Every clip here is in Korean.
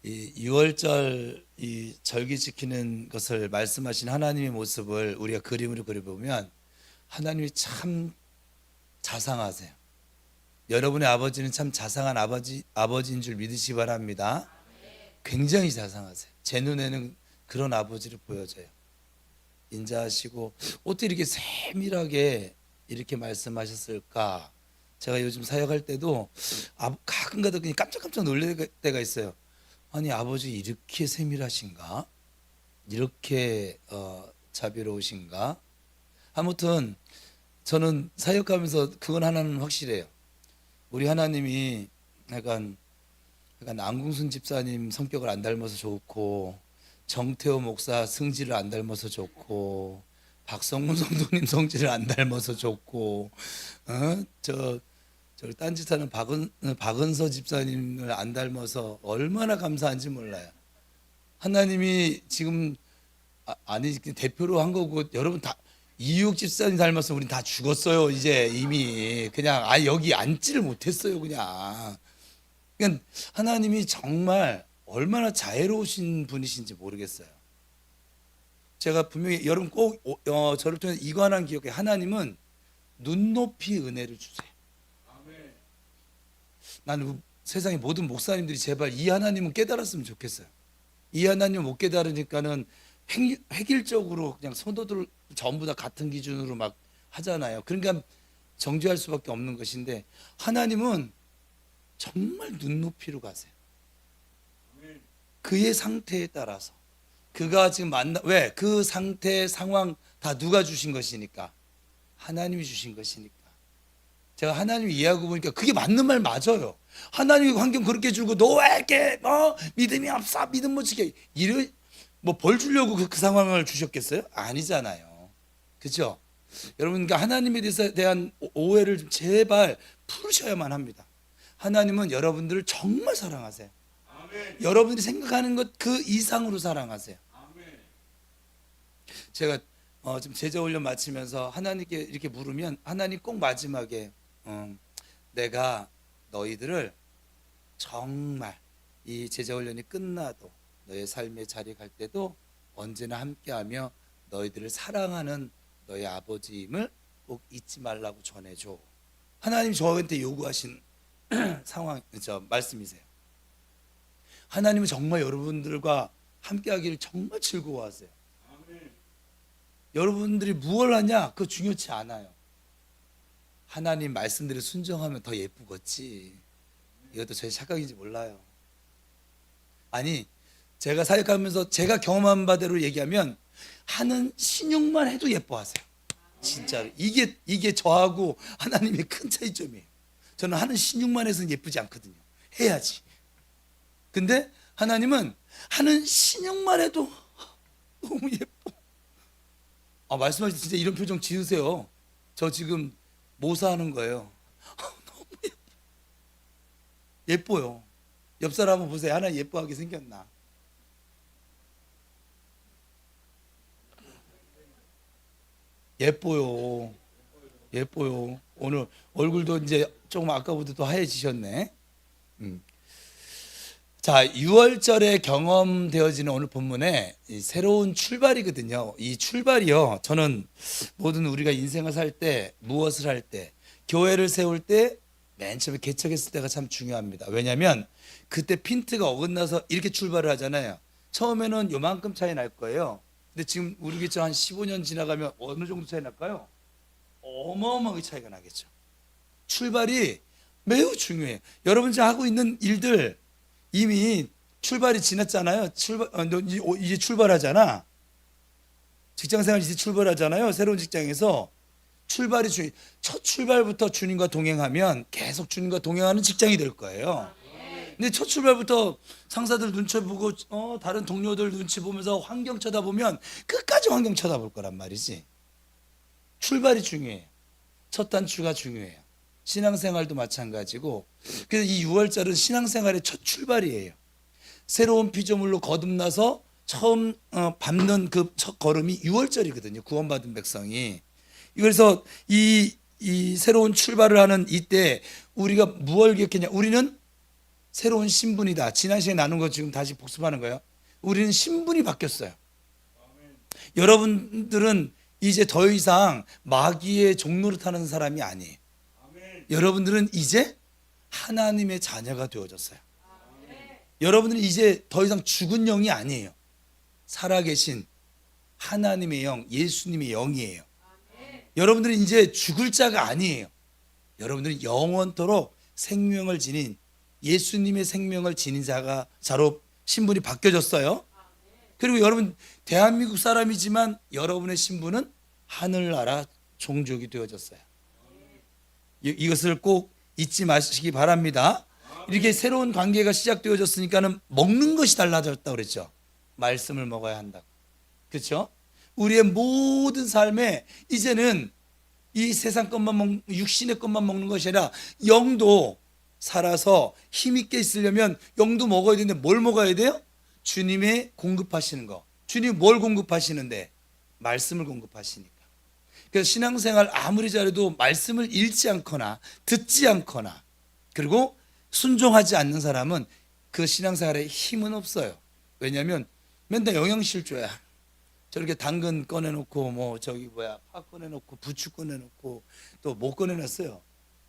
이 6월절 이 절기 지키는 것을 말씀하신 하나님의 모습을 우리가 그림으로 그려보면 하나님이 참 자상하세요. 여러분의 아버지는 참 자상한 아버지인 줄 믿으시기 바랍니다. 굉장히 자상하세요. 제 눈에는 그런 아버지를 보여져요. 인자하시고 어떻게 이렇게 세밀하게 이렇게 말씀하셨을까? 제가 요즘 사역할 때도 가끔가다 그냥 깜짝깜짝 놀랄 때가 있어요. 아니 아버지 이렇게 세밀하신가? 이렇게 자비로우신가? 아무튼 저는 사역하면서 그건 하나는 확실해요. 우리 하나님이 약간 안궁순 집사님 성격을 안 닮아서 좋고, 정태호 목사 성질을 안 닮아서 좋고, 박성문 성도님 성질을 안 닮아서 좋고, 저 딴짓하는 박은서 집사님을 안 닮아서 얼마나 감사한지 몰라요. 하나님이 지금 아니 대표로 한 거고, 여러분 다 이육 집사님 닮아서 우린 다 죽었어요. 이제 이미 그냥 여기 앉지를 못했어요. 그냥 하나님이 정말 얼마나 자애로우신 분이신지 모르겠어요. 제가 분명히 여러분 꼭 저를 통해 이거 하나 기억해. 하나님은 눈높이 은혜를 주세요. 나는 세상의 모든 목사님들이 제발 이 하나님은 깨달았으면 좋겠어요. 이 하나님을 못 깨달으니까는 획일적으로 그냥 성도들 전부 다 같은 기준으로 막 하잖아요. 그러니까 정죄할 수밖에 없는 것인데, 하나님은 정말 눈높이로 가세요. 그의 상태에 따라서 그가 지금 왜 그 상태 상황 다 누가 주신 것이니까? 하나님이 주신 것이니까. 제가 하나님 이해하고 보니까 그게 맞는 말 맞아요. 하나님이 환경 그렇게 주고 너 왜 이렇게 믿음이 없어, 믿음 못 지켜, 이를 뭐 벌 주려고 그 상황을 주셨겠어요? 아니잖아요. 그렇죠? 여러분, 그러니까 하나님에 대한 오해를 좀 제발 풀으셔야만 합니다. 하나님은 여러분들을 정말 사랑하세요. 아멘. 여러분들이 생각하는 것 그 이상으로 사랑하세요. 아멘. 제가 지금 제자훈련 마치면서 하나님께 이렇게 물으면 하나님 꼭 마지막에 내가 너희들을 정말 이 제자훈련이 끝나도 너의 삶의 자리에 갈 때도 언제나 함께하며 너희들을 사랑하는 너의 아버지임을 꼭 잊지 말라고 전해줘. 하나님 저한테 요구하신 말씀이세요. 하나님은 정말 여러분들과 함께하기를 정말 즐거워하세요. 아멘. 여러분들이 무엇을 하냐 그거 중요치 않아요. 하나님 말씀대로 순종하면 더 예쁘겠지. 이것도 저의 착각인지 몰라요. 아니, 제가 사역하면서 제가 경험한 바대로 얘기하면 하는 신용만 해도 예뻐하세요. 진짜로 이게 저하고 하나님의 큰 차이점이에요. 저는 하는 신용만 해서는 예쁘지 않거든요. 해야지. 근데 하나님은 하는 신용만 해도 너무 예뻐. 말씀하실 때 진짜 이런 표정 지으세요. 저 지금 모사하는 거예요. 너무 예뻐요. 옆 사람 한번 보세요. 하나 예뻐하게 생겼나? 예뻐요. 예뻐요. 오늘 얼굴도 이제 조금 아까보다 더 하얘지셨네. 자, 6월절에 경험되어지는 오늘 본문에 새로운 출발이거든요. 이 출발이요, 저는 모든 우리가 인생을 살 때, 무엇을 할 때, 교회를 세울 때, 맨 처음에 개척했을 때가 참 중요합니다. 왜냐하면 그때 핀트가 어긋나서 이렇게 출발을 하잖아요. 처음에는 요만큼 차이 날 거예요. 근데 지금 우리 교회 한 15년 지나가면 어느 정도 차이 날까요? 어마어마하게 차이가 나겠죠. 출발이 매우 중요해요. 여러분 지금 하고 있는 일들 이미 출발이 지났잖아요. 이제 출발하잖아. 직장생활 이제 출발하잖아요. 새로운 직장에서 출발이 중요해요. 첫 출발부터 주님과 동행하면 계속 주님과 동행하는 직장이 될 거예요. 근데 첫 출발부터 상사들 눈치 보고 다른 동료들 눈치 보면서 환경 쳐다보면 끝까지 환경 쳐다볼 거란 말이지. 출발이 중요해요. 첫 단추가 중요해요. 신앙생활도 마찬가지고, 그래서 이 6월절은 신앙생활의 첫 출발이에요. 새로운 피조물로 거듭나서 처음 밟는 그 첫 걸음이 6월절이거든요. 구원받은 백성이. 그래서 이 새로운 출발을 하는 이때 우리가 무엇을 기억했냐? 우리는 새로운 신분이다. 지난 시간에 나눈 거 지금 다시 복습하는 거예요. 우리는 신분이 바뀌었어요. 여러분들은 이제 더 이상 마귀의 종노릇하는 사람이 아니에요. 여러분들은 이제 하나님의 자녀가 되어졌어요. 여러분들은 이제 더 이상 죽은 영이 아니에요. 살아계신 하나님의 영, 예수님의 영이에요. 여러분들은 이제 죽을 자가 아니에요. 여러분들은 영원토록 생명을 지닌 예수님의 생명을 지닌 자로 신분이 바뀌어졌어요. 그리고 여러분 대한민국 사람이지만 여러분의 신분은 하늘나라 종족이 되어졌어요. 이것을 꼭 잊지 마시기 바랍니다. 이렇게 새로운 관계가 시작되어졌으니까는 먹는 것이 달라졌다고 그랬죠. 말씀을 먹어야 한다. 그렇죠? 우리의 모든 삶에 이제는 이 세상 것만 육신의 것만 먹는 것이 아니라 영도 살아서 힘있게 있으려면 영도 먹어야 되는데 뭘 먹어야 돼요? 주님의 공급하시는 거. 주님이 뭘 공급하시는데? 말씀을 공급하시니까. 그래서 신앙생활 아무리 잘해도 말씀을 읽지 않거나 듣지 않거나 그리고 순종하지 않는 사람은 그 신앙생활에 힘은 없어요. 왜냐하면 맨날 영양실조야. 저렇게 당근 꺼내놓고 파 꺼내놓고 부추 꺼내놓고 또 못 꺼내놨어요.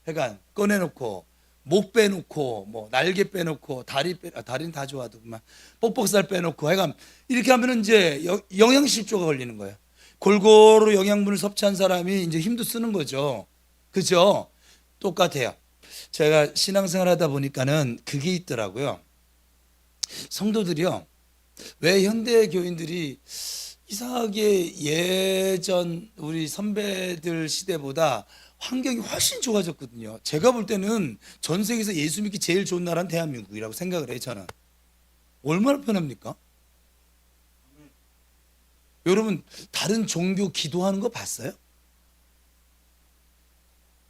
그러니까 꺼내놓고 목 빼놓고 날개 빼놓고 다리는 다 좋아도 그만 뻑뻑살 빼놓고 해가 이렇게 하면은 이제 영양실조가 걸리는 거예요. 골고루 영양분을 섭취한 사람이 이제 힘도 쓰는 거죠. 그죠? 똑같아요. 제가 신앙생활 하다 보니까는 그게 있더라고요. 성도들이요. 왜 현대 교인들이 이상하게 예전 우리 선배들 시대보다 환경이 훨씬 좋아졌거든요. 제가 볼 때는 전 세계에서 예수 믿기 제일 좋은 나라는 대한민국이라고 생각을 해요. 저는. 얼마나 편합니까? 여러분 다른 종교 기도하는 거 봤어요?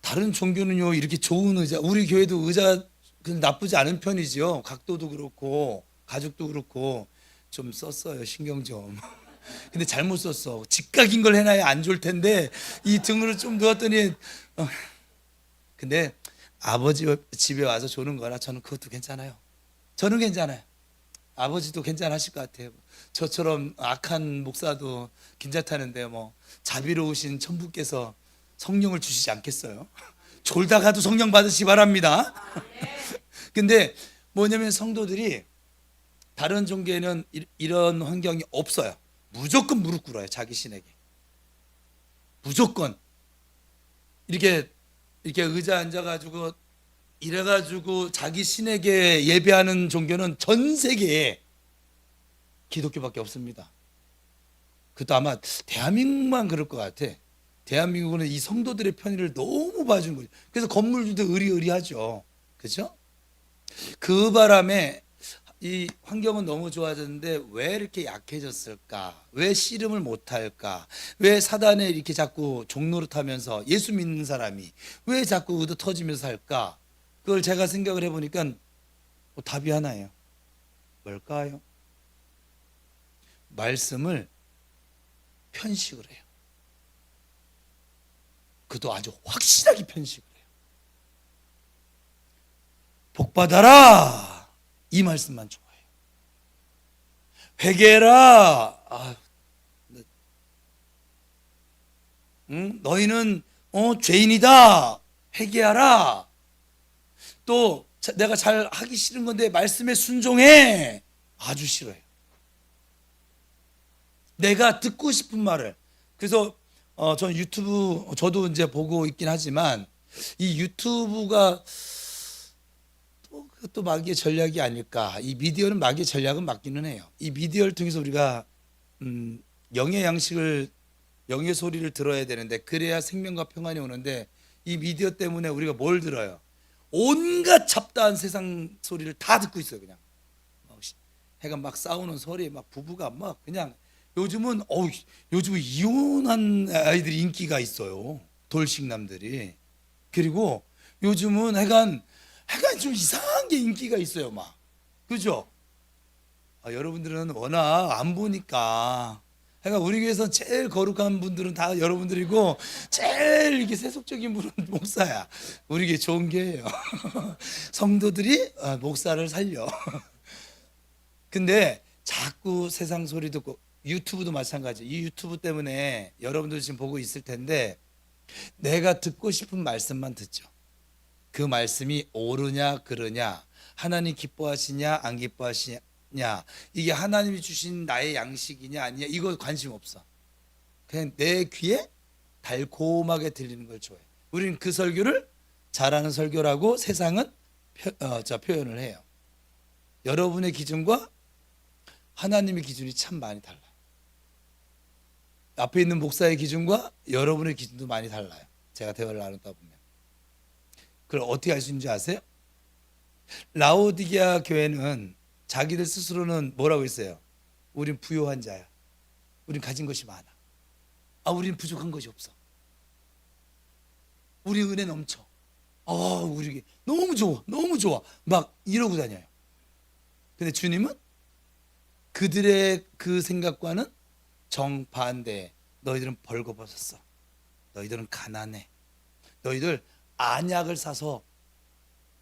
다른 종교는요 이렇게 좋은 의자, 우리 교회도 의자 나쁘지 않은 편이지요. 각도도 그렇고 가죽도 그렇고 좀 썼어요. 신경 좀. 근데 잘못 썼어. 직각인 걸 해놔야 안 좋을 텐데 이 등으로 좀 누웠더니 근데 아버지 집에 와서 조는 거라 저는 그것도 괜찮아요. 저는 괜찮아요. 아버지도 괜찮으실 것 같아요. 저처럼 악한 목사도 괜찮다는데 자비로우신 천부께서 성령을 주시지 않겠어요? 졸다가도 성령 받으시기 바랍니다. 근데 뭐냐면 성도들이 다른 종교에는 이런 환경이 없어요. 무조건 무릎 꿇어요. 자기 신에게. 무조건. 이렇게 의자 앉아가지고 이래가지고 자기 신에게 예배하는 종교는 전 세계에 기독교밖에 없습니다. 그것도 아마 대한민국만 그럴 것 같아. 대한민국은 이 성도들의 편의를 너무 봐준 거죠. 그래서 건물들도 의리의리하죠. 그렇죠? 그 바람에 이 환경은 너무 좋아졌는데 왜 이렇게 약해졌을까? 왜 씨름을 못할까? 왜 사단에 이렇게 자꾸 종노릇하면서 예수 믿는 사람이 왜 자꾸 의도 터지면서 살까? 그걸 제가 생각을 해보니까 답이 하나예요. 뭘까요? 말씀을 편식을 해요. 그도 아주 확실하게 편식을 해요. 복 받아라. 이 말씀만 좋아해요. 회개해라. 너희는 죄인이다. 회개하라. 또 내가 잘 하기 싫은 건데 말씀에 순종해. 아주 싫어요. 내가 듣고 싶은 말을. 그래서 저는 유튜브 저도 이제 보고 있긴 하지만 이 유튜브가 또 마귀의 전략이 아닐까. 이 미디어는 마귀의 전략은 맞기는 해요. 이 미디어를 통해서 우리가 영의 양식을 영의 소리를 들어야 되는데 그래야 생명과 평안이 오는데 이 미디어 때문에 우리가 뭘 들어요? 온갖 잡다한 세상 소리를 다 듣고 있어요. 그냥 해가 막 싸우는 소리, 막 부부가 막 그냥 요즘은 이혼한 아이들이 인기가 있어요. 돌싱남들이. 그리고 요즘은 해간 좀 이상한 게 인기가 있어요. 막 그죠? 여러분들은 워낙 안 보니까 그러니까 우리 교회에서 제일 거룩한 분들은 다 여러분들이고 제일 이게 세속적인 분은 목사야. 우리 교회 좋은 교회예요. 성도들이 목사를 살려. 근데 자꾸 세상 소리 듣고 유튜브도 마찬가지. 이 유튜브 때문에 여러분들 지금 보고 있을 텐데 내가 듣고 싶은 말씀만 듣죠. 그 말씀이 옳으냐 그르냐, 하나님 기뻐하시냐 안 기뻐하시냐, 이게 하나님이 주신 나의 양식이냐 아니냐, 이거 관심 없어. 그냥 내 귀에 달콤하게 들리는 걸 좋아해. 우리는 그 설교를 잘하는 설교라고 세상은 표현을 해요. 여러분의 기준과 하나님의 기준이 참 많이 달라요. 앞에 있는 목사의 기준과 여러분의 기준도 많이 달라요. 제가 대화를 나누다 보면. 그걸 어떻게 알 수 있는지 아세요? 라오디게아 교회는 자기들 스스로는 뭐라고 했어요? 우린 부요한 자야. 우린 가진 것이 많아. 우린 부족한 것이 없어. 우리 은혜 넘쳐. 우리 너무 좋아, 너무 좋아. 막 이러고 다녀요. 근데 주님은 그들의 그 생각과는 정반대. 너희들은 벌거벗었어. 너희들은 가난해. 너희들 안약을 사서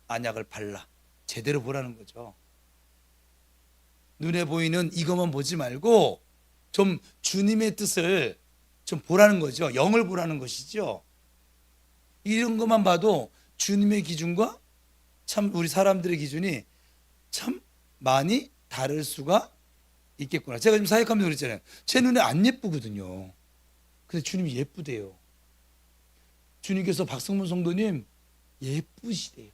안약을 발라. 제대로 보라는 거죠. 눈에 보이는 이것만 보지 말고 좀 주님의 뜻을 좀 보라는 거죠. 영을 보라는 것이죠. 이런 것만 봐도 주님의 기준과 참 우리 사람들의 기준이 참 많이 다를 수가 있겠구나. 제가 지금 사역하면서 그랬잖아요. 제 눈에 안 예쁘거든요. 근데 주님이 예쁘대요. 주님께서 박성문 성도님 예쁘시대요.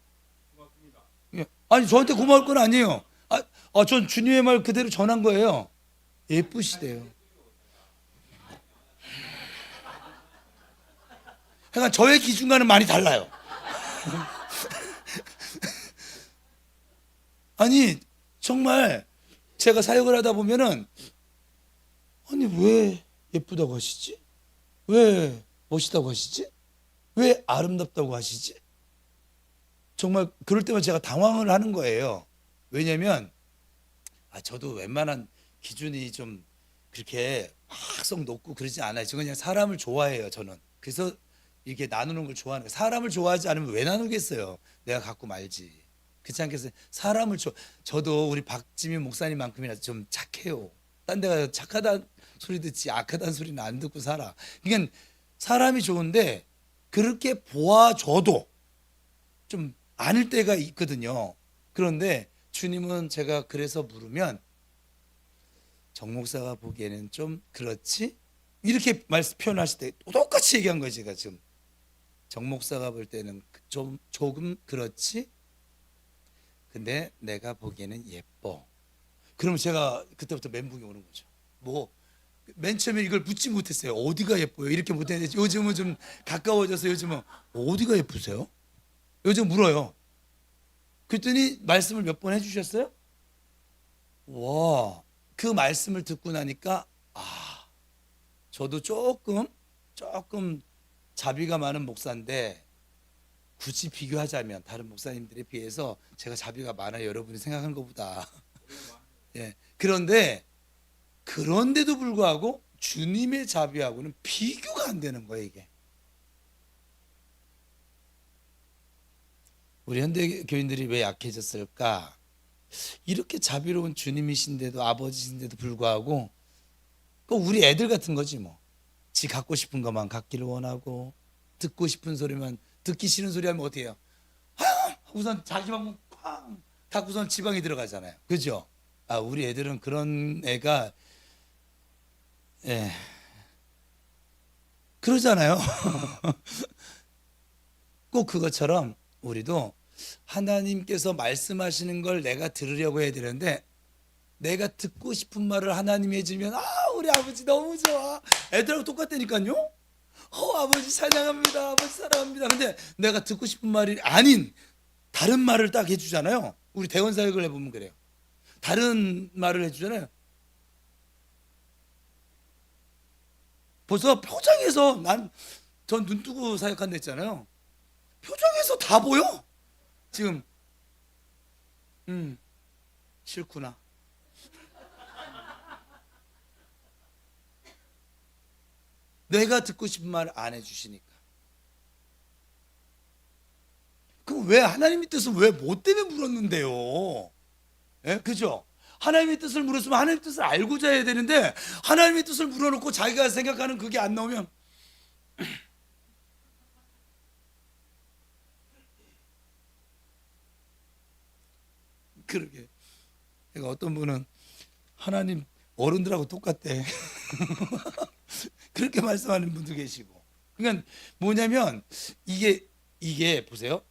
고맙습니다. 아니 저한테 고마울 건 아니에요. 전 주님의 말 그대로 전한 거예요. 예쁘시대요. 그러니까 저의 기준과는 많이 달라요. 아니 정말 제가 사역을 하다 보면은 아니 왜 예쁘다고 하시지? 왜 멋있다고 하시지? 왜 아름답다고 하시지? 정말 그럴 때만 제가 당황을 하는 거예요. 왜냐면 저도 웬만한 기준이 좀 그렇게 막성 높고 그러지 않아요. 저 그냥 사람을 좋아해요. 저는 그래서 이렇게 나누는 걸 좋아하는 거예요. 사람을 좋아하지 않으면 왜 나누겠어요? 내가 갖고 말지. 그렇지 않겠어요? 사람을 저도 우리 박지민 목사님만큼이나 좀 착해요. 딴 데 가서 착하다는 소리 듣지 악하다는 소리는 안 듣고 살아. 그러니까 사람이 좋은데 그렇게 보아줘도 좀 아닐 때가 있거든요. 그런데 주님은 제가 그래서 물으면 정 목사가 보기에는 좀 그렇지? 이렇게 표현하실 때 똑같이 얘기한 거예요. 제가 지금 정 목사가 볼 때는 조금 그렇지? 근데 내가 보기에는 예뻐. 그럼 제가 그때부터 멘붕이 오는 거죠. 맨 처음에 이걸 묻지 못했어요. 어디가 예뻐요? 이렇게 못했는데 요즘은 좀 가까워져서 요즘은 어디가 예쁘세요? 요즘 물어요. 그랬더니 말씀을 몇 번 해주셨어요? 와, 그 말씀을 듣고 나니까 저도 조금 자비가 많은 목사인데 굳이 비교하자면 다른 목사님들에 비해서 제가 자비가 많아요. 여러분이 생각하는 것보다. 예. 그런데도 불구하고 주님의 자비하고는 비교가 안 되는 거예요, 이게. 우리 현대 교인들이 왜 약해졌을까? 이렇게 자비로운 주님이신데도 아버지신데도 불구하고 우리 애들 같은 거지 뭐. 지 갖고 싶은 것만 갖기를 원하고 듣고 싶은 소리만 듣기 싫은 소리 하면 어떻게 해요? 우선 자기 방문 쾅 닫고선 지방에 들어가잖아요. 그죠? 우리 애들은 그런 애가 그러잖아요. 꼭 그것처럼 우리도 하나님께서 말씀하시는 걸 내가 들으려고 해야 되는데 내가 듣고 싶은 말을 하나님이 해주면 우리 아버지 너무 좋아. 애들하고 똑같다니까요. 아버지 찬양합니다. 아버지 사랑합니다. 근데 내가 듣고 싶은 말이 아닌 다른 말을 딱 해주잖아요. 우리 대원 사역을 해보면 그래요. 다른 말을 해주잖아요. 벌써 표정에서 전 눈 뜨고 사역한다 했잖아요. 표정에서 다 보여. 지금 싫구나. 내가 듣고 싶은 말 안 해주시니까. 그럼 왜 하나님의 뜻을 왜 뭐 때문에 물었는데요? 예? 그죠? 하나님의 뜻을 물었으면 하나님의 뜻을 알고자 해야 되는데 하나님의 뜻을 물어놓고 자기가 생각하는 그게 안 나오면 그러게. 그러니까 어떤 분은 하나님 어른들하고 똑같대. 그렇게 말씀하는 분도 계시고. 그러니까 뭐냐면 이게 보세요.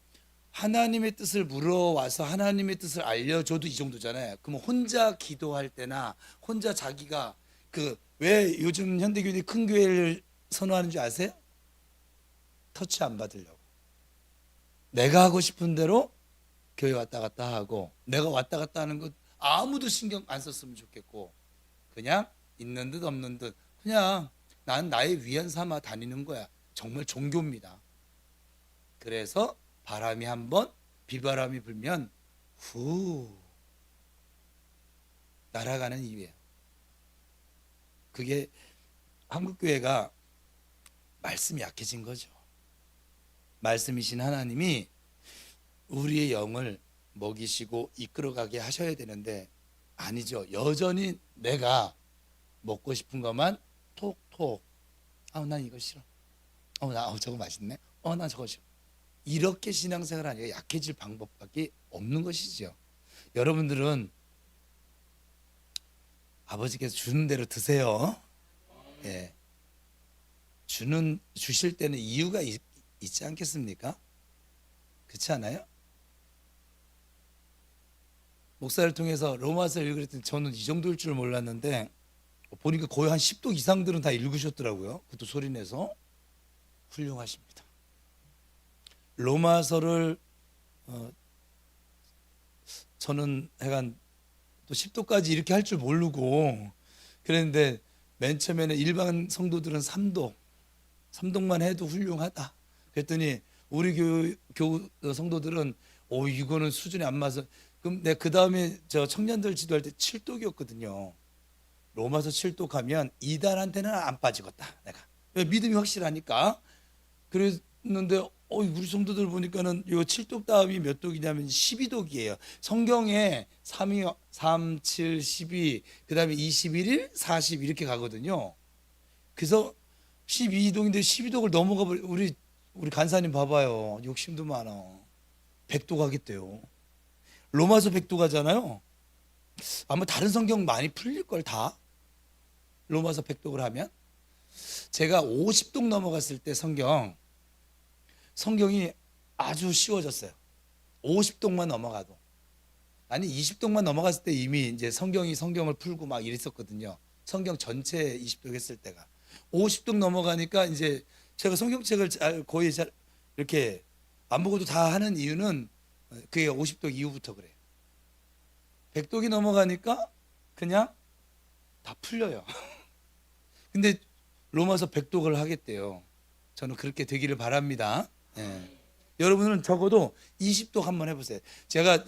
하나님의 뜻을 물어와서 하나님의 뜻을 알려줘도 이 정도잖아요. 그럼 혼자 기도할 때나 혼자 자기가 그 왜 요즘 현대교회들이 큰 교회를 선호하는 줄 아세요? 터치 안 받으려고. 내가 하고 싶은 대로 교회 왔다 갔다 하고 내가 왔다 갔다 하는 것 아무도 신경 안 썼으면 좋겠고 그냥 있는 듯 없는 듯 그냥 난 나의 위안 삼아 다니는 거야. 정말 종교입니다. 그래서 바람이 한번 비바람이 불면 후 날아가는 이유예요. 그게 한국교회가 말씀이 약해진 거죠. 말씀이신 하나님이 우리의 영을 먹이시고 이끌어가게 하셔야 되는데 아니죠. 여전히 내가 먹고 싶은 것만 톡톡. 난 이거 싫어. 나 저거 맛있네. 나 저거 싫어. 이렇게 신앙생활 하니까 약해질 방법밖에 없는 것이죠. 여러분들은 아버지께서 주는 대로 드세요. 예. 주실 때는 이유가 있지 않겠습니까? 그렇지 않아요? 목사를 통해서 로마서를 읽으랬더니 저는 이 정도일 줄 몰랐는데 보니까 거의 한 10독 이상들은 다 읽으셨더라고요. 그것도 소리내서. 훌륭하십니다. 로마서를 저는 약간 또 10독까지 이렇게 할 줄 모르고 그랬는데 맨 처음에는 일반 성도들은 3독만 해도 훌륭하다. 그랬더니 우리 교우 성도들은 이거는 수준이 안 맞아. 그럼 내가 그 다음에 저 청년들 지도할 때 7독이었거든요. 로마서 7독 하면 이단한테는 안 빠지겠다. 내가 믿음이 확실하니까. 그랬는데 우리 성도들 보니까는 요 7독 다음이 몇 독이냐면 12독이에요. 성경에 3, 7, 12, 그 다음에 21일, 40 이렇게 가거든요. 그래서 12독인데 12독을 넘어가 버려. 우리 간사님 봐봐요. 욕심도 많아. 100독 하겠대요. 로마서 100독 하잖아요. 아마 다른 성경 많이 풀릴걸 다. 로마서 100독을 하면. 제가 50독 넘어갔을 때 성경이 아주 쉬워졌어요. 50독만 넘어가도. 아니 20독만 넘어갔을 때 이미 이제 성경을 풀고 막 이랬었거든요. 성경 전체 20독 했을 때가. 50독 넘어가니까 이제 제가 성경책을 거의 잘 이렇게 안 보고도 다 하는 이유는 그게 50독 이후부터 그래요. 100독이 넘어가니까 그냥 다 풀려요. 근데 로마서 100독을 하겠대요. 저는 그렇게 되기를 바랍니다. 예. 여러분은 적어도 20독 한번 해보세요. 내가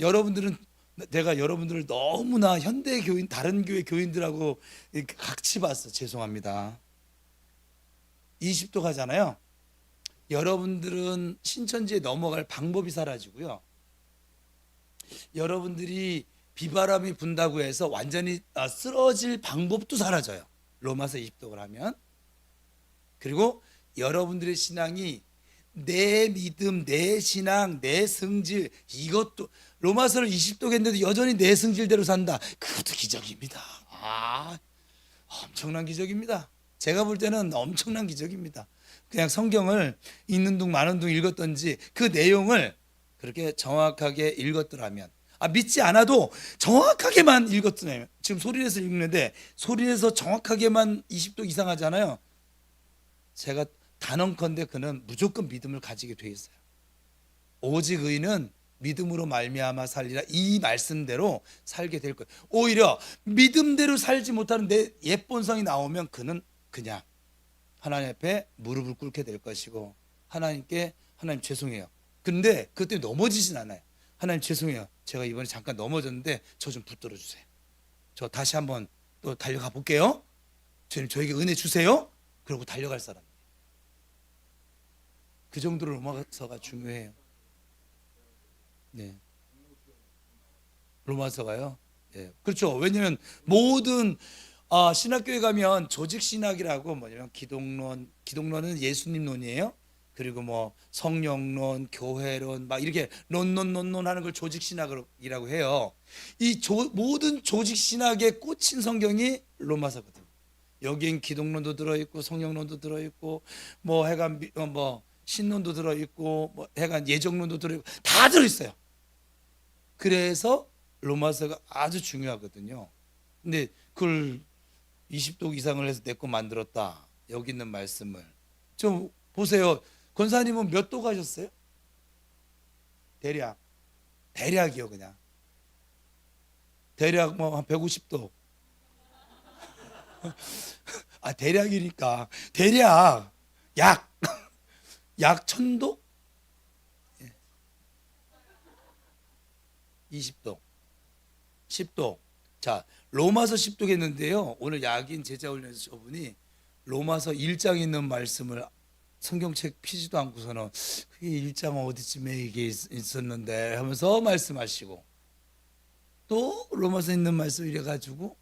여러분들을 너무나 현대 교인, 다른 교회 교인들하고 같이 봤어. 죄송합니다. 20독 하잖아요. 여러분들은 신천지에 넘어갈 방법이 사라지고요. 여러분들이 비바람이 분다고 해서 완전히 쓰러질 방법도 사라져요. 로마서 20독을 하면. 그리고 여러분들의 신앙이 내 믿음, 내 신앙, 내 성질 이것도 로마서를 20독 했는데도 여전히 내 성질대로 산다. 그것도 기적입니다. 엄청난 기적입니다. 제가 볼 때는 엄청난 기적입니다. 그냥 성경을 있는 둥 마는 둥 읽었던지 그 내용을 그렇게 정확하게 읽었더라면 믿지 않아도 정확하게만 읽었더라면 지금 소리내서 읽는데 소리내서 정확하게만 20독 이상 하잖아요. 제가 단언컨대 그는 무조건 믿음을 가지게 돼 있어요. 오직 의인은 믿음으로 말미암아 살리라 이 말씀대로 살게 될 거예요. 오히려 믿음대로 살지 못하는 내 옛본성이 나오면 그는 그냥 하나님 앞에 무릎을 꿇게 될 것이고 하나님 죄송해요. 근데 그것 때문에 넘어지진 않아요. 하나님 죄송해요. 제가 이번에 잠깐 넘어졌는데 저 좀 붙들어 주세요. 저 다시 한번 또 달려가 볼게요. 주님 저에게 은혜 주세요. 그러고 달려갈 사람. 그 정도로 로마서가 중요해요. 네. 로마서가요. 예. 그렇죠. 왜냐면 모든 신학교에 가면 조직 신학이라고 뭐냐면 기독론은 예수님론이에요. 그리고 뭐 성령론, 교회론 막 이렇게 논 하는 걸 조직 신학이라고 해요. 모든 조직 신학에 꽂힌 성경이 로마서거든요. 여긴 기독론도 들어있고 성령론도 들어있고 뭐 해간 뭐 신론도 들어있고 뭐 해간 예정론도 들어있고 다 들어있어요. 그래서 로마서가 아주 중요하거든요. 근데 그걸 20독 이상을 해서 내 거 만들었다. 여기 있는 말씀을 좀 보세요. 권사님은 몇 독 하셨어요? 대략이요. 그냥 대략 뭐 한 150독. 대략이니까 대략 약 약 1000독? 20독 10독. 자, 로마서 10독 했는데요. 오늘 야긴 제자훈련에서 저분이 로마서 1장 있는 말씀을 성경책 피지도 않고서는 그게 1장 어디쯤에 이게 있었는데 하면서 말씀하시고, 또 로마서 있는 말씀 이래가지고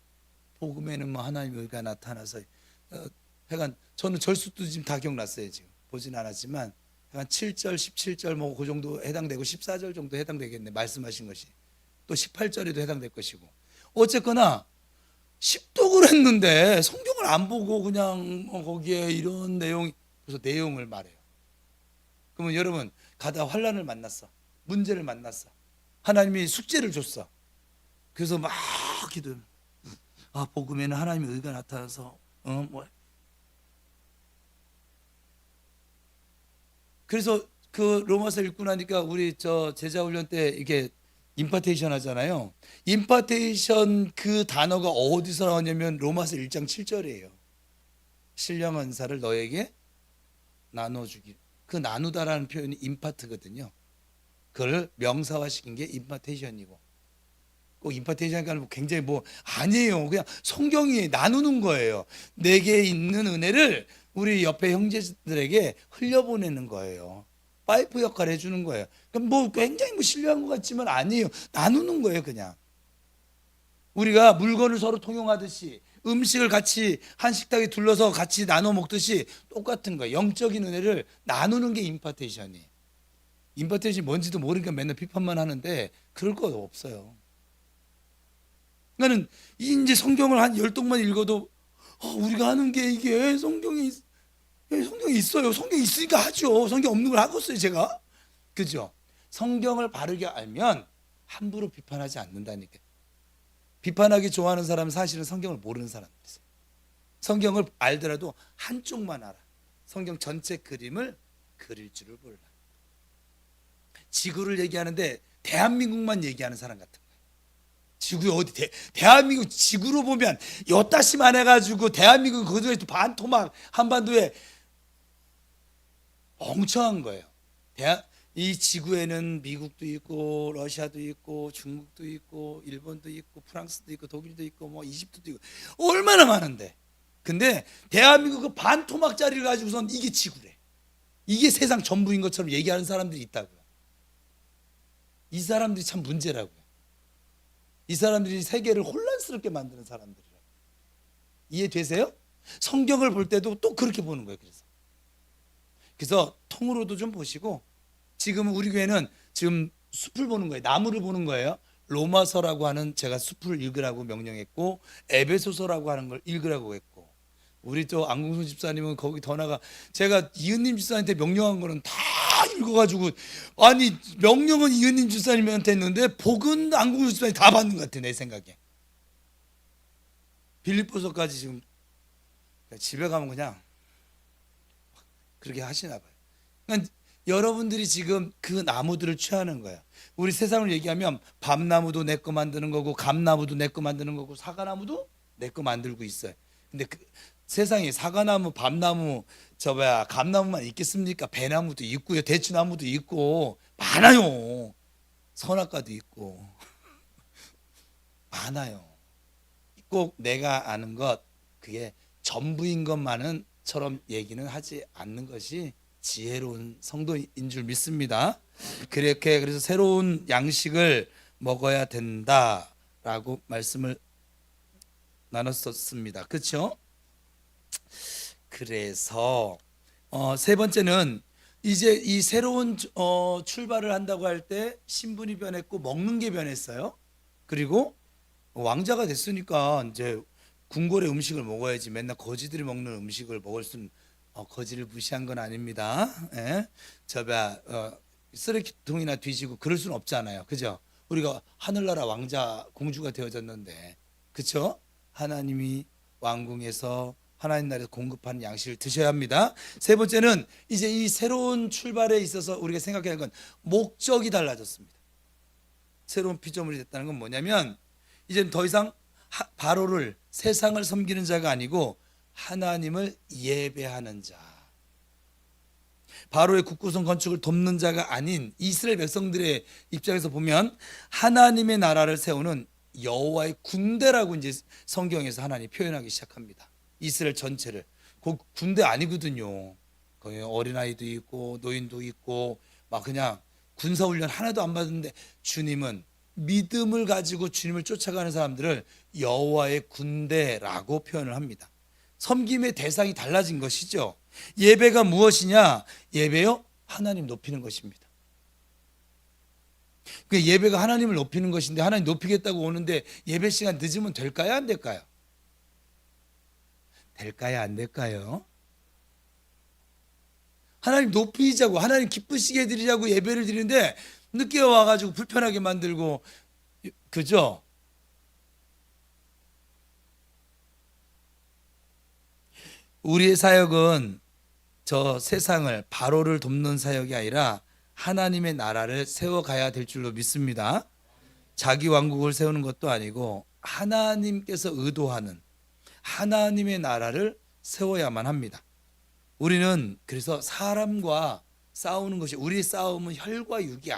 복음에는 뭐 하나님의 의가 나타나서 하여간 저는 절수도 지금 다 기억났어요. 지금 보진 않았지만 한 7절 17절 뭐 그 정도 해당되고 14절 정도 해당되겠네. 말씀하신 것이 또 18절에도 해당될 것이고, 어쨌거나 10독을 했는데 성경을 안 보고 그냥 거기에 이런 내용, 그래서 내용을 말해요. 그러면 여러분 가다 환란을 만났어, 문제를 만났어, 하나님이 숙제를 줬어. 그래서 막 기도, 복음에는 하나님의 의가 나타나서 뭐 그래서 그 로마서 읽고 나니까 우리 저 제자 훈련 때 이게 임파테이션 하잖아요. 임파테이션 그 단어가 어디서 나왔냐면 로마서 1장 7절이에요. 신령한 은사를 너에게 나눠주기. 그 나누다라는 표현이 임파트거든요. 그걸 명사화시킨 게 임파테이션이고, 꼭 임파테이션이니까 굉장히 뭐 아니에요. 그냥 성경이 나누는 거예요. 내게 있는 은혜를 우리 옆에 형제들에게 흘려보내는 거예요. 파이프 역할을 해주는 거예요. 그럼 뭐 굉장히 뭐 신뢰한 것 같지만 아니에요. 나누는 거예요. 그냥 우리가 물건을 서로 통용하듯이, 음식을 같이 한 식탁에 둘러서 같이 나눠 먹듯이 똑같은 거예요. 영적인 은혜를 나누는 게 임파테이션이에요. 임파테이션이 뭔지도 모르니까 맨날 비판만 하는데 그럴 거 없어요. 그러니까 이제 성경을 한 10독만 읽어도 우리가 하는 게 이게 성경이 있어요. 성경이 있으니까 하죠. 성경 없는 걸 하겠어요, 제가. 그죠? 성경을 바르게 알면 함부로 비판하지 않는다니까. 비판하기 좋아하는 사람은 사실은 성경을 모르는 사람들이세요. 성경을 알더라도 한쪽만 알아. 성경 전체 그림을 그릴 줄을 몰라. 지구를 얘기하는데 대한민국만 얘기하는 사람 같은 거예요. 지구 어디 대한민국 지구로 보면 여따시만 해가지고 대한민국 그중에 또 반토막 한반도에 멍청한 거예요. 이 지구에는 미국도 있고 러시아도 있고 중국도 있고 일본도 있고 프랑스도 있고 독일도 있고 뭐 이집트도 있고 얼마나 많은데, 근데 대한민국 그 반토막짜리를 가지고선 이게 지구래, 이게 세상 전부인 것처럼 얘기하는 사람들이 있다고요. 이 사람들이 참 문제라고요. 이 사람들이 세계를 혼란스럽게 만드는 사람들이라고. 이해되세요? 성경을 볼 때도 또 그렇게 보는 거예요. 그래서 통으로도 좀 보시고, 지금 우리 교회는 지금 숲을 보는 거예요. 나무를 보는 거예요. 로마서라고 하는, 제가 숲을 읽으라고 명령했고, 에베소서라고 하는 걸 읽으라고 했고, 우리 또 안궁순 집사님은 거기 더 나가, 제가 이은님 집사님한테 명령한 거는 다 읽어가지고, 아니 명령은 이은님 집사님한테 했는데 복은 안궁순 집사님이 다 받는 것 같아, 내 생각에. 빌립보서까지 지금 집에 가면 그냥 그렇게 하시나 봐요. 그러니까 여러분들이 지금 그 나무들을 취하는 거예요. 우리 세상을 얘기하면 밤나무도 내 거 만드는 거고, 감나무도 내 거 만드는 거고, 사과나무도 내 거 만들고 있어요. 근데 세상에 사과나무, 밤나무, 감나무만 있겠습니까? 배나무도 있고요, 대추나무도 있고 많아요. 선악과도 있고 많아요. 꼭 내가 아는 것, 그게 전부인 것만은처럼 얘기는 하지 않는 것이 지혜로운 성도인 줄 믿습니다. 그래서 새로운 양식을 먹어야 된다라고 말씀을 나눴었습니다. 그렇죠? 그래서 세 번째는 이제 이 새로운 출발을 한다고 할 때 신분이 변했고 먹는 게 변했어요. 그리고 왕자가 됐으니까 이제 궁궐의 음식을 먹어야지. 맨날 거지들이 먹는 음식을 먹을 수는 거지를 무시한 건 아닙니다. 예? 쓰레기통이나 뒤지고 그럴 수는 없잖아요. 그죠? 우리가 하늘나라 왕자 공주가 되어졌는데, 그렇죠? 하나님이 왕궁에서 하나님 나라에서 공급하는 양식을 드셔야 합니다. 세 번째는 이제 이 새로운 출발에 있어서 우리가 생각해야 할 건 목적이 달라졌습니다. 새로운 피조물이 됐다는 건 뭐냐면 이제는 더 이상 바로를 세상을 섬기는 자가 아니고 하나님을 예배하는 자, 바로의 국구성 건축을 돕는 자가 아닌 이스라엘 백성들의 입장에서 보면 하나님의 나라를 세우는 여호와의 군대라고 이제 성경에서 하나님이 표현하기 시작합니다. 이스라엘 전체를. 그 군대 아니거든요. 거기 어린아이도 있고 노인도 있고 막 그냥 군사훈련 하나도 안 받았는데 주님은 믿음을 가지고 주님을 쫓아가는 사람들을 여호와의 군대라고 표현을 합니다. 섬김의 대상이 달라진 것이죠. 예배가 무엇이냐? 예배요? 하나님 높이는 것입니다. 그 예배가 하나님을 높이는 것인데 하나님 높이겠다고 오는데 예배 시간 늦으면 될까요? 안 될까요? 될까요? 안 될까요? 하나님 높이자고 하나님 기쁘시게 드리자고 예배를 드리는데 늦게 와가지고 불편하게 만들고, 그죠? 우리의 사역은 저 세상을 바로를 돕는 사역이 아니라 하나님의 나라를 세워가야 될 줄로 믿습니다. 자기 왕국을 세우는 것도 아니고 하나님께서 의도하는 하나님의 나라를 세워야만 합니다. 우리는 그래서 사람과 싸우는 것이, 우리의 싸움은 혈과 육이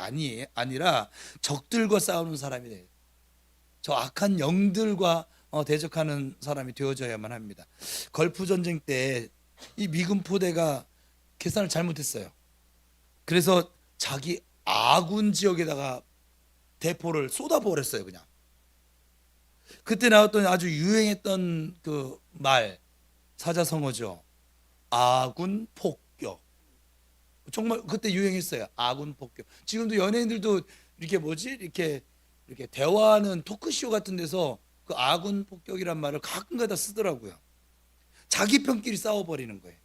아니라 적들과 싸우는 사람이 돼요. 저 악한 영들과 대적하는 사람이 되어져야만 합니다. 걸프 전쟁 때 이 미군 포대가 계산을 잘못했어요. 그래서 자기 아군 지역에다가 대포를 쏟아버렸어요. 그냥. 그때 나왔던 아주 유행했던 그 말, 사자성어죠. 아군 폭격. 정말 그때 유행했어요. 아군 폭격. 지금도 연예인들도 이렇게 대화하는 토크쇼 같은 데서 그 아군 폭격이란 말을 가끔가다 쓰더라고요. 자기 편끼리 싸워버리는 거예요.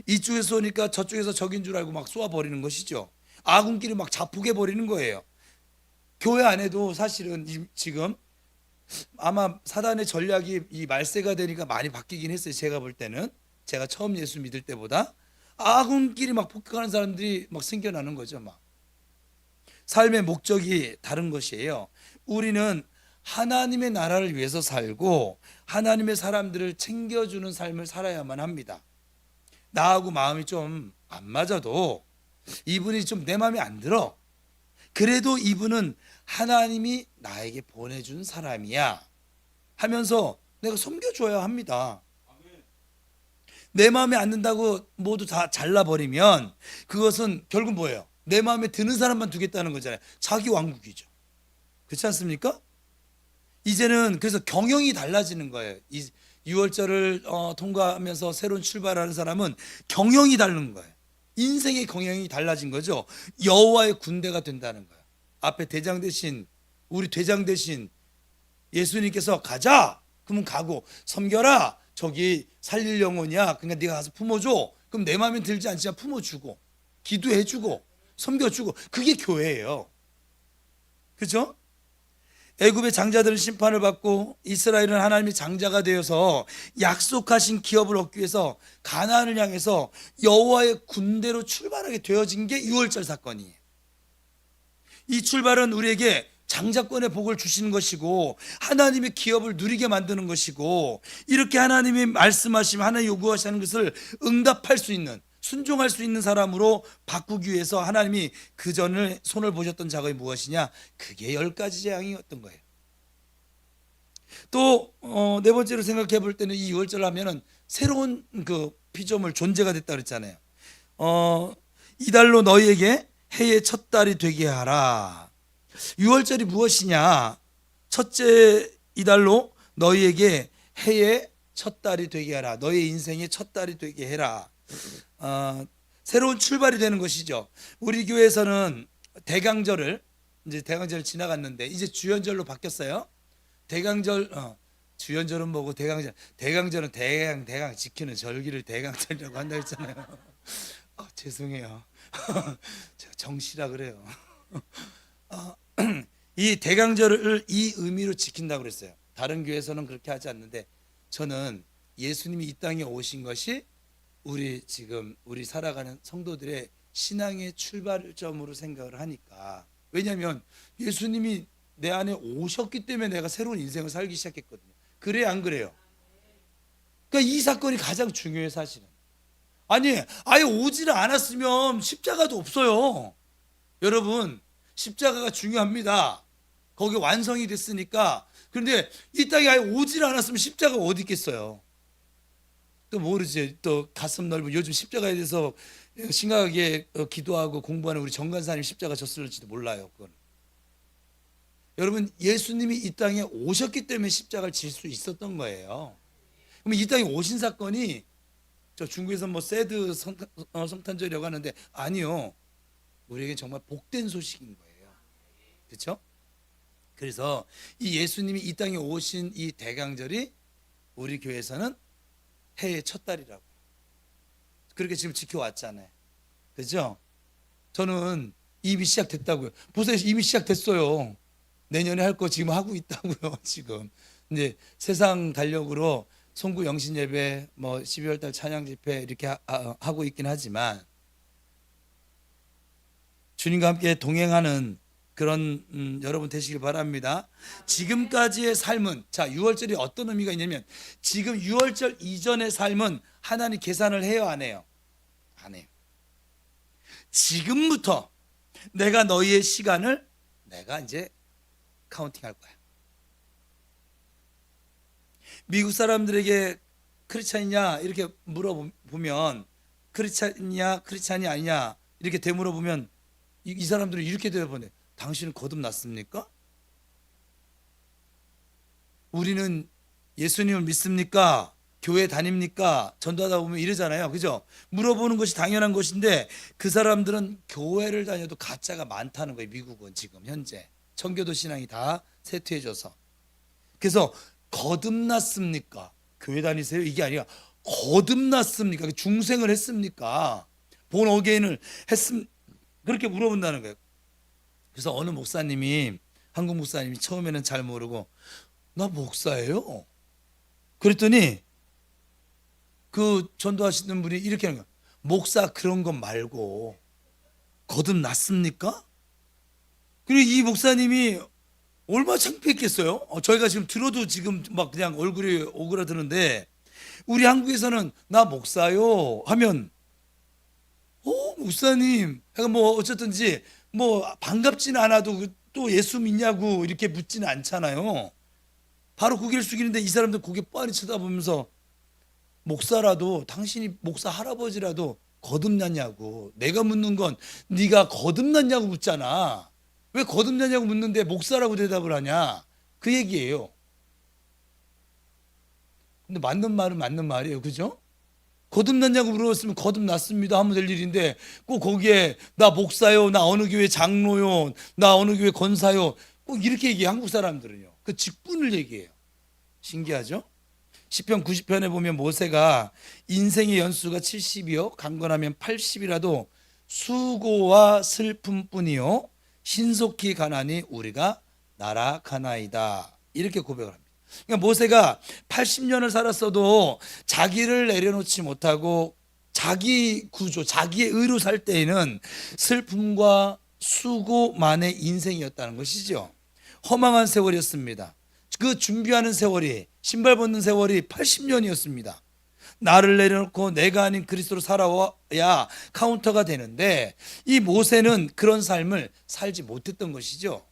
이쪽에서 쏘니까 저쪽에서 적인 줄 알고 막 쏘아버리는 것이죠. 아군끼리 막 자폭해 버리는 거예요. 교회 안에도 사실은 지금 아마 사단의 전략이 이 말세가 되니까 많이 바뀌긴 했어요. 제가 볼 때는, 제가 처음 예수 믿을 때보다 아군끼리 막 폭격하는 사람들이 막 생겨나는 거죠. 막 삶의 목적이 다른 것이에요. 우리는 하나님의 나라를 위해서 살고 하나님의 사람들을 챙겨주는 삶을 살아야만 합니다. 나하고 마음이 좀 안 맞아도, 이분이 좀 내 마음에 안 들어, 그래도 이분은 하나님이 나에게 보내준 사람이야 하면서 내가 섬겨줘야 합니다. 내 마음에 안 든다고 모두 다 잘라버리면 그것은 결국 뭐예요? 내 마음에 드는 사람만 두겠다는 거잖아요. 자기 왕국이죠. 그렇지 않습니까? 이제는 그래서 경영이 달라지는 거예요. 이 6월절을 통과하면서 새로운 출발하는 사람은 경영이 다른 거예요. 인생의 경영이 달라진 거죠. 여호와의 군대가 된다는 거예요. 앞에 대장 대신, 우리 대장 대신 예수님께서 가자 그러면 가고, 섬겨라, 저기 살릴 영혼이야, 그러니까 네가 가서 품어줘, 그럼 내 마음에 들지 않지만 품어주고 기도해주고 섬겨주고, 그게 교회예요. 그렇죠? 애굽의 장자들은 심판을 받고 이스라엘은 하나님의 장자가 되어서 약속하신 기업을 얻기 위해서 가나안을 향해서 여호와의 군대로 출발하게 되어진 게 6월절 사건이에요. 이 출발은 우리에게 장자권의 복을 주시는 것이고 하나님의 기업을 누리게 만드는 것이고, 이렇게 하나님이 말씀하시면 하나님 요구하시는 것을 응답할 수 있는, 순종할 수 있는 사람으로 바꾸기 위해서 하나님이 그 전을 손을 보셨던 작업이 무엇이냐? 그게 10가지 재앙이었던 거예요. 또 네 번째로 생각해 볼 때는 이 6월절 하면은 새로운 그 피조물 존재가 됐다 그랬잖아요. 이달로 너희에게 해의 첫 달이 되게 하라. 6월절이 무엇이냐? 첫째 이달로 너희에게 해의 첫 달이 되게 하라. 너희 인생의 첫 달이 되게 해라. 새로운 출발이 되는 것이죠. 우리 교회에서는 대강절을 이제 대강절 지나갔는데 이제 주연절로 바뀌었어요. 대강절 주연절은 뭐고 대강절은 대강 지키는 절기를 대강절이라고 한다 했잖아요. 죄송해요. 제가 정시라 그래요. 이 대강절을 이 의미로 지킨다고 그랬어요. 다른 교회에서는 그렇게 하지 않는데 저는 예수님이 이 땅에 오신 것이 우리 살아가는 성도들의 신앙의 출발점으로 생각을 하니까. 왜냐하면 예수님이 내 안에 오셨기 때문에 내가 새로운 인생을 살기 시작했거든요. 그래 안 그래요? 그러니까 이 사건이 가장 중요해요. 사실은 아예 오지를 않았으면 십자가도 없어요. 여러분, 십자가가 중요합니다. 거기 완성이 됐으니까. 그런데 이 땅에 아예 오지를 않았으면 십자가가 어디 있겠어요? 또 모르지. 또 가슴 넓은 요즘 십자가에 대해서 심각하게 기도하고 공부하는 우리 정관사님 십자가 졌을지도 몰라요. 그건. 여러분, 예수님이 이 땅에 오셨기 때문에 십자가를 질 수 있었던 거예요. 그럼 이 땅에 오신 사건이 저 중국에서 뭐 새드 성탄절이라고 하는데 아니요. 우리에게 정말 복된 소식인 거예요. 그렇죠? 그래서 이 예수님이 이 땅에 오신 이 대강절이 우리 교회에서는 해의 첫 달이라고 그렇게 지금 지켜왔잖아요. 그죠? 저는 이미 시작됐다고요. 벌써 이미 시작됐어요. 내년에 할 거 지금 하고 있다고요. 지금 이제 세상 달력으로 송구 영신 예배, 뭐 12월 달 찬양 집회 이렇게 하고 있긴 하지만 주님과 함께 동행하는 그런 여러분 되시길 바랍니다. 지금까지의 삶은, 자, 6월절이 어떤 의미가 있냐면 지금 6월절 이전의 삶은 하나님 계산을 해요, 안 해요? 안 해요. 지금부터 내가 너희의 시간을 내가 이제 카운팅할 거야. 미국 사람들에게 크리스찬이냐 이렇게 물어보면 크리스찬이냐 크리스찬이 아니냐 이렇게 되물어보면 이 사람들은 이렇게 대답하네. 당신은 거듭났습니까? 우리는 예수님을 믿습니까? 교회 다닙니까? 전도하다 보면 이러잖아요. 그죠? 물어보는 것이 당연한 것인데 그 사람들은 교회를 다녀도 가짜가 많다는 거예요. 미국은 지금 현재 청교도 신앙이 다 쇠퇴해져서. 그래서 거듭났습니까? 교회 다니세요? 이게 아니라 거듭났습니까? 중생을 했습니까? 본 어게인을 했습니까? 그렇게 물어본다는 거예요. 그래서 어느 목사님이, 한국 목사님이 처음에는 잘 모르고 나 목사예요. 그랬더니 그 전도하시는 분이 이렇게 하는 거예요. 목사 그런 것 말고 거듭났습니까? 그리고 이 목사님이 얼마나 창피했겠어요? 저희가 지금 들어도 지금 막 그냥 얼굴이 오그라드는데 우리 한국에서는 나 목사요 하면 목사님, 그러니까 뭐 어쨌든지 뭐 반갑지는 않아도 또 예수 믿냐고 이렇게 묻지는 않잖아요. 바로 고개를 숙이는데 이 사람들 고개 뻔히 쳐다보면서 목사라도 당신이 목사 할아버지라도 거듭났냐고. 내가 묻는 건 네가 거듭났냐고 묻잖아. 왜 거듭났냐고 묻는데 목사라고 대답을 하냐? 그 얘기예요. 근데 맞는 말은 맞는 말이에요. 그죠? 거듭났냐고 물어봤으면 거듭났습니다 하면 될 일인데 꼭 거기에 나 목사요, 나 어느 교회 장로요, 나 어느 교회 권사요 꼭 이렇게 얘기해. 한국 사람들은요. 그 직분을 얘기해요. 신기하죠? 시편 90편에 보면 모세가 인생의 연수가 70이요 강건하면 80이라도 수고와 슬픔뿐이요 신속히 가나니 우리가 날아가나이다 이렇게 고백을 합니다. 그러니까 모세가 80년을 살았어도 자기를 내려놓지 못하고 자기 구조, 자기의 의로 살 때에는 슬픔과 수고만의 인생이었다는 것이죠. 허망한 세월이었습니다. 그 준비하는 세월이, 신발 벗는 세월이 80년이었습니다. 나를 내려놓고 내가 아닌 그리스도로 살아와야 카운터가 되는데 이 모세는 그런 삶을 살지 못했던 것이죠.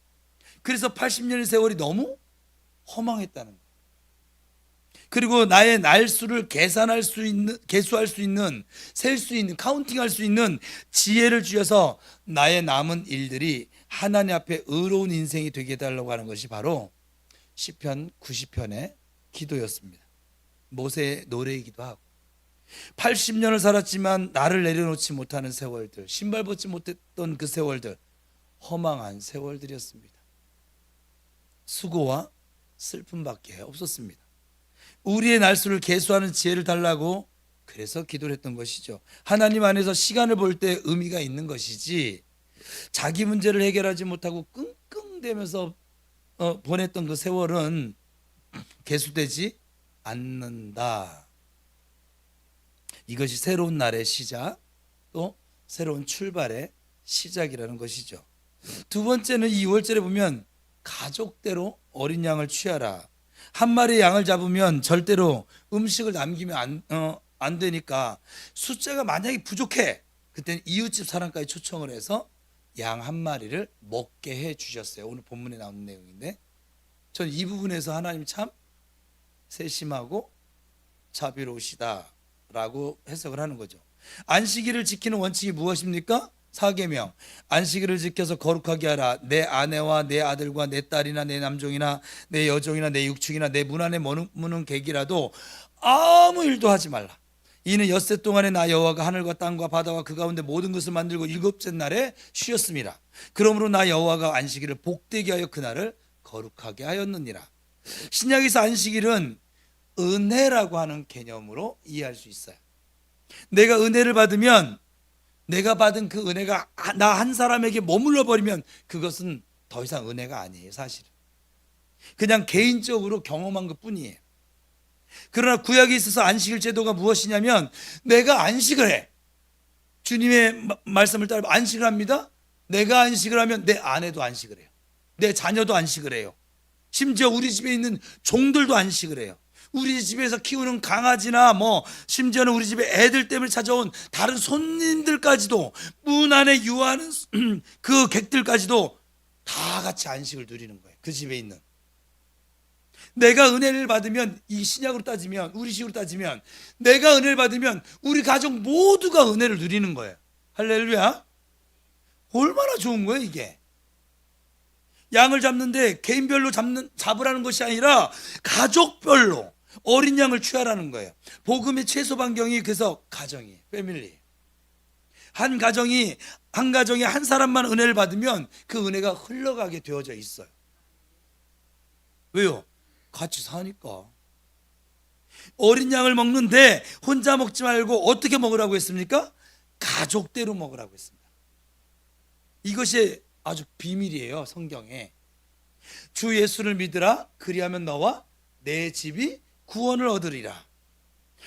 그래서 80년의 세월이 너무 허망했다는 거예요. 그리고 나의 날수를 계산할 수 있는, 계수할 수 있는, 셀 수 있는, 카운팅할 수 있는 지혜를 주셔서 나의 남은 일들이 하나님 앞에 의로운 인생이 되게 해달라고 하는 것이 바로 시편 90편의 기도였습니다. 모세의 노래이기도 하고, 80년을 살았지만 나를 내려놓지 못하는 세월들, 신발 벗지 못했던 그 세월들, 허망한 세월들이었습니다. 수고와 슬픔밖에 없었습니다. 우리의 날수를 계수하는 지혜를 달라고 그래서 기도를 했던 것이죠. 하나님 안에서 시간을 볼 때 의미가 있는 것이지, 자기 문제를 해결하지 못하고 끙끙대면서 보냈던 그 세월은 계수되지 않는다. 이것이 새로운 날의 시작, 또 새로운 출발의 시작이라는 것이죠. 두 번째는 이 2월절에 보면 가족대로 어린 양을 취하라. 한 마리의 양을 잡으면 절대로 음식을 남기면 안 되니까, 숫자가 만약에 부족해, 그때는 이웃집 사람까지 초청을 해서 양 한 마리를 먹게 해 주셨어요. 오늘 본문에 나오는 내용인데, 전 이 부분에서 하나님 참 세심하고 자비로우시다 라고 해석을 하는 거죠. 안식일을 지키는 원칙이 무엇입니까? 4계명. 안식일을 지켜서 거룩하게 하라. 내 아내와 내 아들과 내 딸이나 내 남종이나 내 여종이나 내 육축이나 내 문 안에 머무는 객이라도 아무 일도 하지 말라. 이는 엿새 동안에 나 여호와가 하늘과 땅과 바다와 그 가운데 모든 것을 만들고 일곱째 날에 쉬었습니다. 그러므로 나 여호와가 안식일을 복되게 하여 그날을 거룩하게 하였느니라. 신약에서 안식일은 은혜라고 하는 개념으로 이해할 수 있어요. 내가 은혜를 받으면, 내가 받은 그 은혜가 나 한 사람에게 머물러 버리면 그것은 더 이상 은혜가 아니에요. 사실은 그냥 개인적으로 경험한 것 뿐이에요. 그러나 구약에 있어서 안식일 제도가 무엇이냐면, 내가 안식을 해, 주님의 말씀을 따라 안식을 합니다. 내가 안식을 하면 내 아내도 안식을 해요. 내 자녀도 안식을 해요. 심지어 우리 집에 있는 종들도 안식을 해요. 우리 집에서 키우는 강아지나 심지어는 우리 집에 애들 때문에 찾아온 다른 손님들까지도, 문 안에 유하는 그 객들까지도 다 같이 안식을 누리는 거예요. 그 집에 있는. 내가 은혜를 받으면, 이 신약으로 따지면, 우리 식으로 따지면, 내가 은혜를 받으면 우리 가족 모두가 은혜를 누리는 거예요. 할렐루야. 얼마나 좋은 거예요 이게. 양을 잡는데 개인별로 잡으라는 것이 아니라 가족별로 어린 양을 취하라는 거예요. 복음의 최소 반경이 그래서 가정이에요. 패밀리. 한 가정이 한 사람만 은혜를 받으면 그 은혜가 흘러가게 되어져 있어요. 왜요? 같이 사니까. 어린 양을 먹는데 혼자 먹지 말고 어떻게 먹으라고 했습니까? 가족대로 먹으라고 했습니다. 이것이 아주 비밀이에요. 성경에. 주 예수를 믿으라. 그리하면 너와 내 집이 구원을 얻으리라.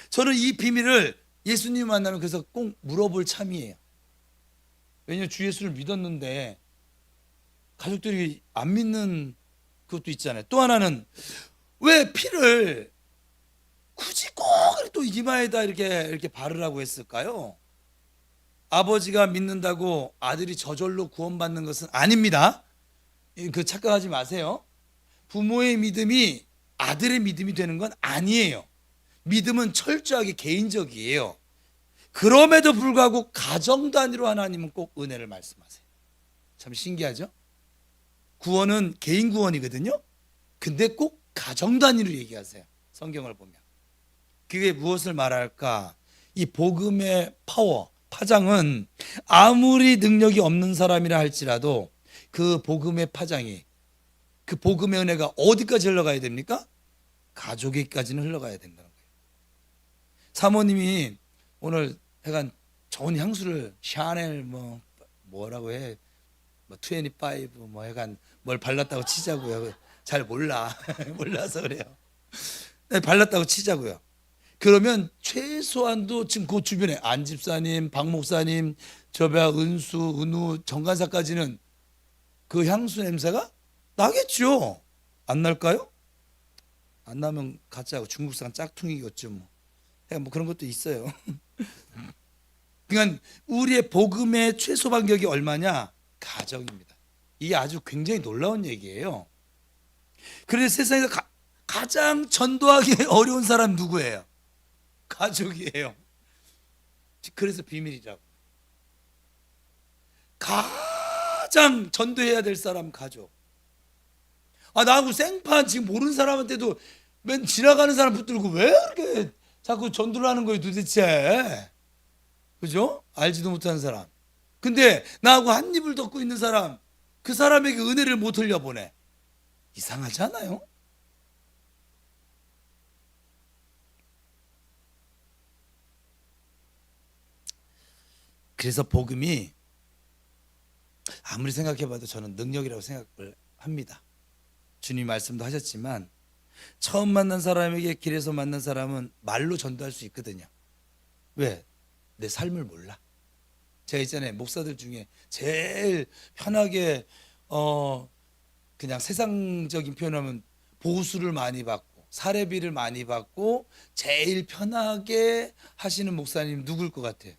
저는 이 비밀을 예수님 만나면 그래서 꼭 물어볼 참이에요. 왜냐하면 주 예수를 믿었는데 가족들이 안 믿는 그것도 있잖아요. 또 하나는, 왜 피를 굳이 꼭 또 이마에다 이렇게 바르라고 했을까요? 아버지가 믿는다고 아들이 저절로 구원받는 것은 아닙니다. 그 착각하지 마세요. 부모의 믿음이 아들의 믿음이 되는 건 아니에요. 믿음은 철저하게 개인적이에요. 그럼에도 불구하고 가정 단위로 하나님은 꼭 은혜를 말씀하세요. 참 신기하죠? 구원은 개인 구원이거든요. 근데 꼭 가정 단위로 얘기하세요. 성경을 보면. 그게 무엇을 말할까? 이 복음의 파장은 아무리 능력이 없는 사람이라 할지라도 그 복음의 파장이, 그 복음의 은혜가 어디까지 흘러가야 됩니까? 가족에까지는 흘러가야 된다는 거예요. 사모님이 오늘 약간 좋은 향수를 샤넬 뭐라고 해, 25 약간 뭘 발랐다고 치자고요. 잘 몰라서 그래요. 네, 발랐다고 치자고요. 그러면 최소한도 지금 그 주변에 안 집사님, 박 목사님, 은수, 은우, 정간사까지는 그 향수 냄새가 나겠죠. 안 날까요? 안 나면 가짜고 중국산 짝퉁이겠죠. 뭐 그런 것도 있어요. 그러니까 우리의 복음의 최소 반격이 얼마냐? 가정입니다. 이게 아주 굉장히 놀라운 얘기예요. 그런데 세상에서 가장 전도하기 어려운 사람 누구예요? 가족이에요. 그래서 비밀이라고. 가장 전도해야 될 사람 가족. 나하고 생판 지금 모르는 사람한테도 맨 지나가는 사람 붙들고 왜 이렇게 자꾸 전도를 하는 거예요 도대체. 그죠? 알지도 못하는 사람. 근데 나하고 한 입을 덮고 있는 사람, 그 사람에게 은혜를 못 흘려보내. 이상하지 않아요? 그래서 복음이 아무리 생각해봐도 저는 능력이라고 생각을 합니다. 주님 말씀도 하셨지만 처음 만난 사람에게 길에서 만난 사람은 말로 전도할 수 있거든요. 왜? 내 삶을 몰라. 제가 있잖아요, 목사들 중에 제일 편하게 그냥 세상적인 표현하면 보수를 많이 받고 사례비를 많이 받고 제일 편하게 하시는 목사님 누굴 것 같아요?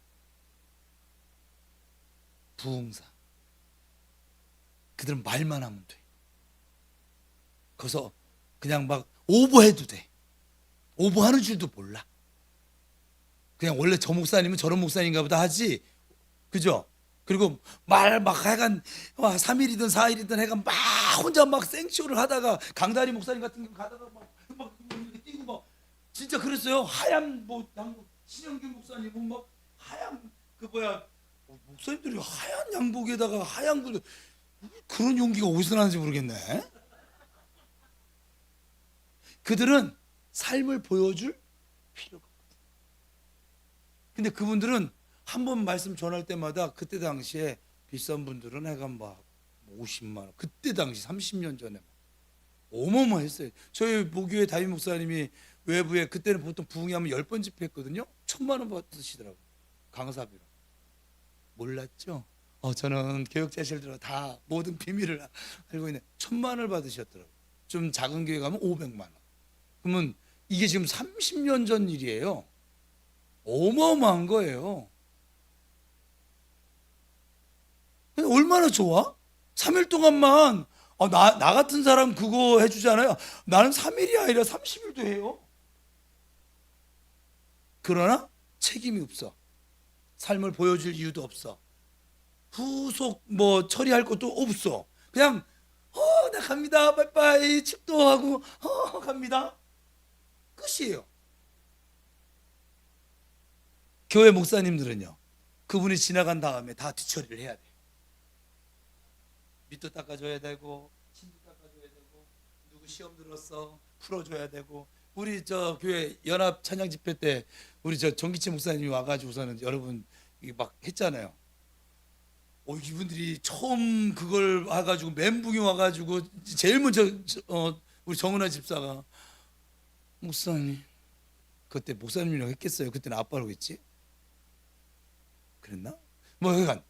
부흥사. 그들은 말만 하면 돼. 거기서 그냥 막 오버해도 돼. 오버하는 줄도 몰라. 그냥 원래 저 목사님은 저런 목사님인가 보다 하지. 그죠? 그리고 말 막 하여간 3일이든 4일이든 해간 막 혼자 막 생쇼를 하다가 강다리 목사님 같은 경우 가다가 막 이렇게 뛰고 막 진짜 그랬어요. 하얀 뭐 양복 신영균 목사님은 막 하얀 그 뭐야 목사님들이 하얀 양복에다가 하얀 그런 용기가 어디서 나는지 모르겠네. 그들은 삶을 보여줄 필요가 없거든. 근데 그분들은 한 번 말씀 전할 때마다 그때 당시에 비싼 분들은 해간 막 50만 원, 그때 당시 30년 전에 어마어마했어요. 저희 모교회 담임 목사님이 외부에 그때는 보통 부흥회하면 10번 집회했거든요. 1,000만 원 받으시더라고요. 강사비로. 몰랐죠? 저는 교육자실들로 다 모든 비밀을 알고 있는 1,000만 원을 받으셨더라고요. 좀 작은 교회 가면 500만 원. 그러면 이게 지금 30년 전 일이에요. 어마어마한 거예요. 얼마나 좋아? 3일 동안만 나 같은 사람 그거 해주잖아요. 나는 3일이 아니라 30일도 해요. 그러나 책임이 없어. 삶을 보여줄 이유도 없어. 후속 뭐 처리할 것도 없어. 그냥 나 갑니다. 빠이빠이 칩도 하고 갑니다. 끝이에요. 교회 목사님들은요, 그분이 지나간 다음에 다 뒤처리를 해야 돼. 밑도 닦아줘야 되고 침도 닦아줘야 되고 누구 시험 들었어 풀어줘야 되고. 우리 저 교회 연합 찬양 집회 때 우리 저 정기채 목사님이 와가지고서는 여러분 이게 막 했잖아요. 이분들이 처음 그걸 와가지고 멘붕이 와가지고 제일 먼저 우리 정은아 집사가 목사님, 그때 목사님이라고 했겠어요. 그때는 아빠라고 했지. 그랬나? 뭐 그러니까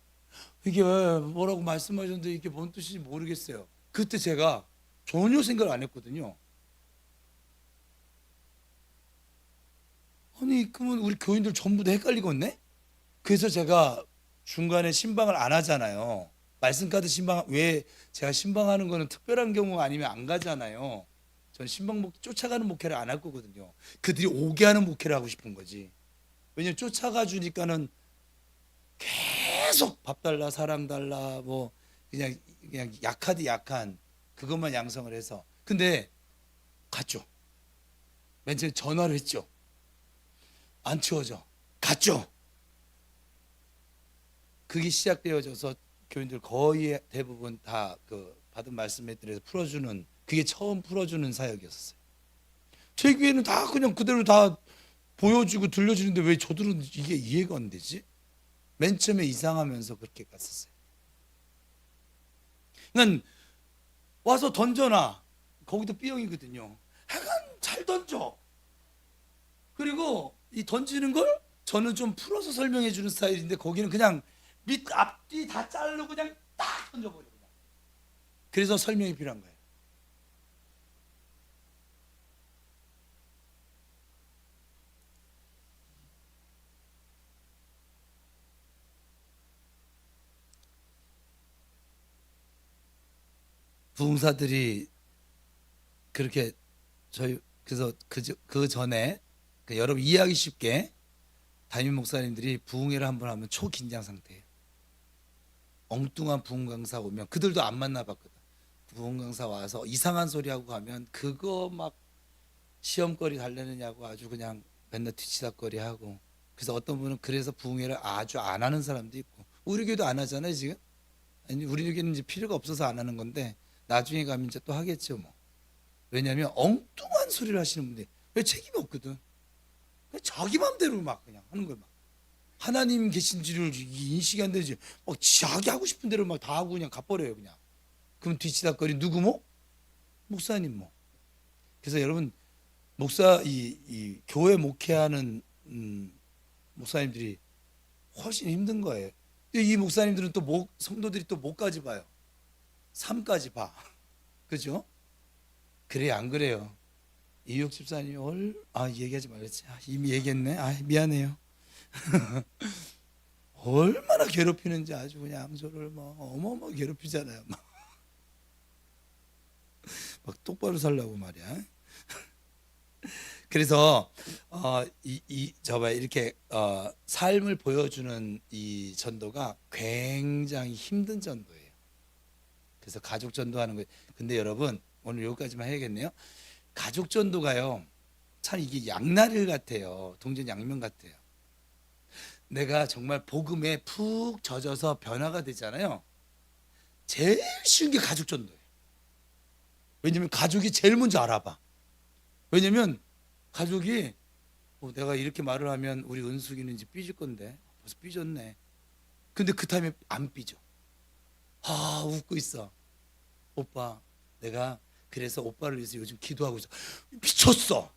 이게 뭐라고 말씀하셨는데 이게 뭔 뜻인지 모르겠어요. 그때 제가 전혀 생각을 안 했거든요. 아니 그러면 우리 교인들 전부 다 헷갈리겠네? 그래서 제가 중간에 신방을 안 하잖아요. 말씀 카드 신방, 왜 제가 신방하는 거는 특별한 경우가 아니면 안 가잖아요. 전 신방 쫓아가는 목회를 안 할 거거든요. 그들이 오게 하는 목회를 하고 싶은 거지. 왜냐면 쫓아가 주니까는 계속 밥 달라 사랑 달라 뭐 그냥 약하디 약한 그것만 양성을 해서. 근데 갔죠. 맨 처음에 전화를 했죠. 안 치워져. 갔죠. 그게 시작되어져서 교인들 거의 대부분 다 그 받은 말씀에 대해서 풀어주는, 그게 처음 풀어주는 사역이었어요. 제 교회는 다 그냥 그대로 다 보여주고 들려주는데 왜 저들은 이게 이해가 안 되지? 맨 처음에 이상하면서 그렇게 갔었어요. 그러니까 와서 던져놔. 거기도 B형이거든요. 하여간 잘 던져. 그리고 이 던지는 걸 저는 좀 풀어서 설명해 주는 스타일인데 거기는 그냥 밑 앞뒤 다 자르고 그냥 딱 던져버려. 그냥. 그래서 설명이 필요한 거예요. 부흥사들이 그렇게 저희 그래서 그 전에 여러분 이해하기 쉽게 담임 목사님들이 부흥회를 한번 하면 초긴장 상태예요. 엉뚱한 부흥 강사 오면 그들도 안 만나봤거든. 부흥 강사 와서 이상한 소리 하고 가면 그거 막 시험거리 달래느냐고 아주 그냥 맨날 뒤치다거리 하고. 그래서 어떤 분은 그래서 부흥회를 아주 안 하는 사람도 있고. 우리 교회도 안 하잖아요 지금. 아니 우리 교회는 이제 필요가 없어서 안 하는 건데 나중에 가면 이제 또 하겠죠 뭐. 왜냐하면 엉뚱한 소리를 하시는 분들이 왜 책임이 없거든. 그냥 자기 맘대로 막 그냥 하는 거야 막. 하나님 계신지를 인식이 안 되지. 막 자기 하고 싶은 대로 막 다 하고 그냥 가버려요 그냥. 그럼 뒤치다거리 누구 뭐? 목사님 뭐. 그래서 여러분 목사 이 교회 목회하는 목사님들이 훨씬 힘든 거예요. 이 목사님들은 또 성도들이 또 목까지 봐요. 삶까지 봐. 그죠? 그래 안 그래요? 이육 집사님이 얘기하지 말랬지. 이미 얘기했네. 미안해요. 얼마나 괴롭히는지 아주 그냥 저를 막 어마어마 괴롭히잖아요. 막 똑바로 살라고 말이야. 그래서 이렇게 삶을 보여주는 이 전도가 굉장히 힘든 전도예요. 그래서 가족 전도하는 거예요. 근데 여러분 오늘 여기까지만 해야겠네요. 가족 전도가요, 참 이게 양날일 같아요. 동전양면 같아요. 내가 정말 복음에 푹 젖어서 변화가 되잖아요. 제일 쉬운 게 가족 전도예요. 왜냐면 가족이 제일 먼저 알아봐. 왜냐면 가족이 내가 이렇게 말을 하면 우리 은숙이는 이제 삐질 건데 벌써 삐졌네. 근데 그 타임에 안 삐져. 웃고 있어. 오빠 내가 그래서 오빠를 위해서 요즘 기도하고 있어. 미쳤어.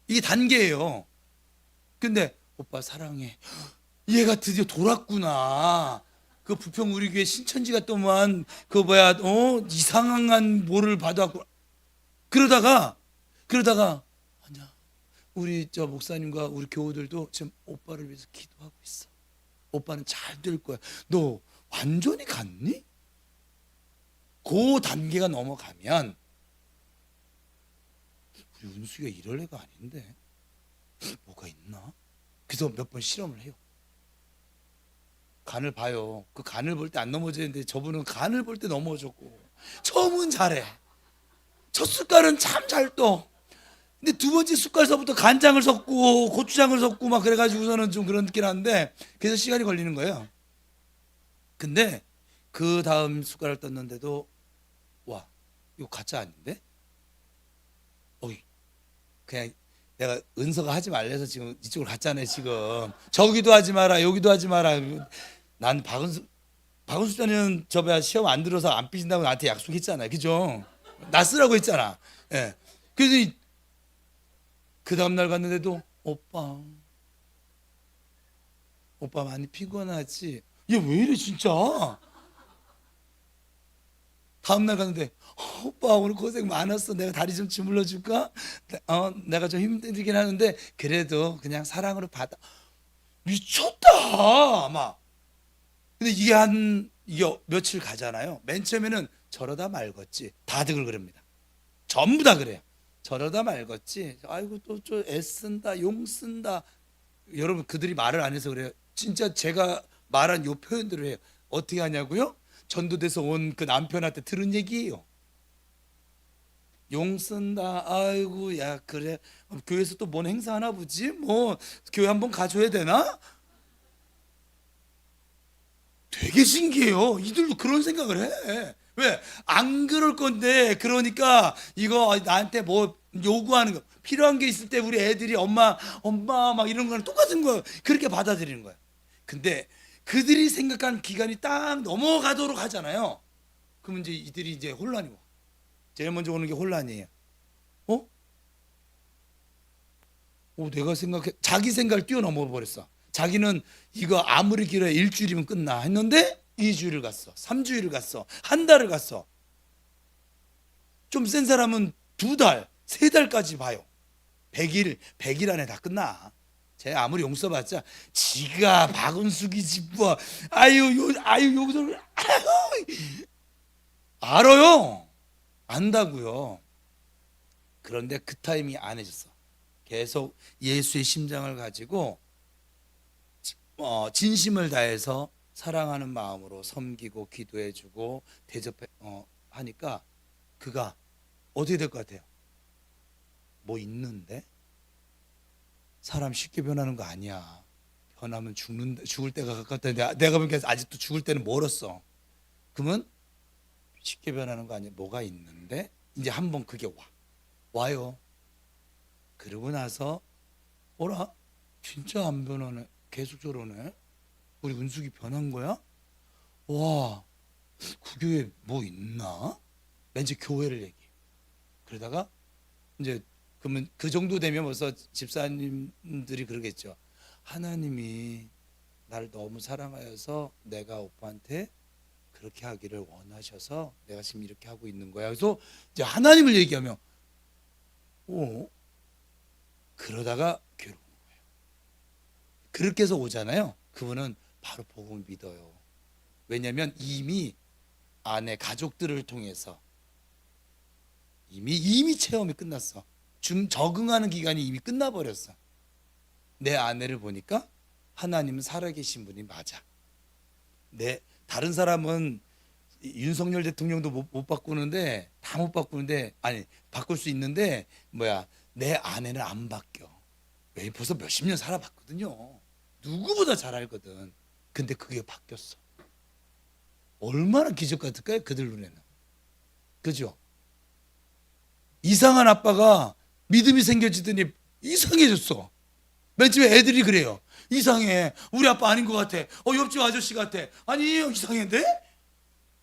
이게 단계예요. 근데 오빠 사랑해. 얘가 드디어 돌았구나. 그 부평 우리 교회 신천지가 또만 이상한 뭐를 받아갖고 그러다가 아니야. 우리 저 목사님과 우리 교우들도 지금 오빠를 위해서 기도하고 있어. 오빠는 잘 될 거야. 너 완전히 갔니? 그 단계가 넘어가면 우리 은수가 이럴 애가 아닌데 뭐가 있나? 그래서 몇 번 실험을 해요. 간을 봐요. 그 간을 볼 때 안 넘어지는데 저분은 간을 볼 때 넘어졌고 처음은 잘해. 첫 숟갈은 참 잘 떠. 근데 두 번째 숟갈서부터 간장을 섞고 고추장을 섞고 막 그래가지고서는 좀 그런 느낌 나는데 그래서 시간이 걸리는 거예요. 근데 그 다음 숟갈을 떴는데도 와 이거 가짜 아닌데? 그냥 내가 은서가 하지 말래서 지금 이쪽으로 갔잖아요. 지금 저기도 하지 마라 여기도 하지 마라. 난 박은수 전에는 시험 안 들어서 안 삐진다고 나한테 약속했잖아요. 그죠? 나 쓰라고 했잖아. 예. 그래서 그 다음날 갔는데도 오빠 많이 피곤하지? 얘 왜 이래 진짜? 다음날 갔는데 오빠 오늘 고생 많았어. 내가 다리 좀 주물러 줄까? 내가 좀 힘들긴 하는데 그래도 그냥 사랑으로 받아. 미쳤다 아마. 근데 이게 며칠 가잖아요. 맨 처음에는 저러다 말겠지. 다들 그럽니다. 전부 다 그래요. 저러다 말겠지. 아이고 또 애쓴다 용 쓴다. 여러분 그들이 말을 안 해서 그래요. 진짜 제가 말한 요 표현들을 해요. 어떻게 하냐고요? 전도돼서 온 그 남편한테 들은 얘기예요. 용 쓴다. 아이고 야 그래 교회에서 또 뭔 행사 하나 보지? 뭐 교회 한번 가줘야 되나? 되게 신기해요. 이들도 그런 생각을 해. 왜? 안 그럴 건데 그러니까 이거 나한테 뭐 요구하는 거 필요한 게 있을 때 우리 애들이 엄마 막 이런 거랑 똑같은 거예요. 그렇게 받아들이는 거예요. 근데 그들이 생각한 기간이 딱 넘어가도록 하잖아요. 그러면 이제 이들이 이제 혼란이 와. 제일 먼저 오는 게 혼란이에요. 내가 자기 생각을 뛰어넘어 버렸어. 자기는 이거 아무리 길어야 일주일이면 끝나 했는데 2주일을 갔어. 3주일을 갔어. 한 달을 갔어. 좀 센 사람은 2달, 3달까지 봐요. 100일 안에 다 끝나. 쟤 아무리 용 써봤자 지가 박은숙이지 뭐. 여기서 알아요. 안다고요. 그런데 그 타이밍이 안 해줬어. 계속 예수의 심장을 가지고 진심을 다해서 사랑하는 마음으로 섬기고 기도해주고 대접해 하니까 그가 어떻게 될 것 같아요? 뭐 있는데? 사람 쉽게 변하는 거 아니야. 변하면 죽을 때가 가깝다. 내가 보니까 아직도 죽을 때는 멀었어. 그러면 쉽게 변하는 거 아니야. 뭐가 있는데? 이제 한번 그게 와요. 그러고 나서 어라? 진짜 안 변하네. 계속 저러네. 우리 은숙이 변한 거야? 와, 그 교회 뭐 있나? 왠지 교회를 얘기해. 그러다가 이제 그러면 그 정도 되면 벌써 집사님들이 그러겠죠. 하나님이 나를 너무 사랑하여서 내가 오빠한테 그렇게 하기를 원하셔서 내가 지금 이렇게 하고 있는 거야. 그래서 이제 하나님을 얘기하면 그러다가 괴로운 거예요. 그렇게 해서 오잖아요. 그분은 바로 복음을 믿어요. 왜냐하면 이미 아내 가족들을 통해서 이미 체험이 끝났어. 적응하는 기간이 이미 끝나버렸어. 내 아내를 보니까 하나님은 살아계신 분이 맞아. 다른 사람은 윤석열 대통령도 못 바꾸는데 다 못 바꾸는데 아니 바꿀 수 있는데 내 아내는 안 바뀌어. 왜 벌써 몇십 년 살아봤거든요. 누구보다 잘 알거든. 근데 그게 바뀌었어. 얼마나 기적 같을까요? 그들 눈에는. 그죠? 이상한 아빠가 믿음이 생겨지더니 이상해졌어. 맨 처음에 애들이 그래요. 이상해. 우리 아빠 아닌 것 같아. 옆집 아저씨 같아. 아니에요. 이상한데?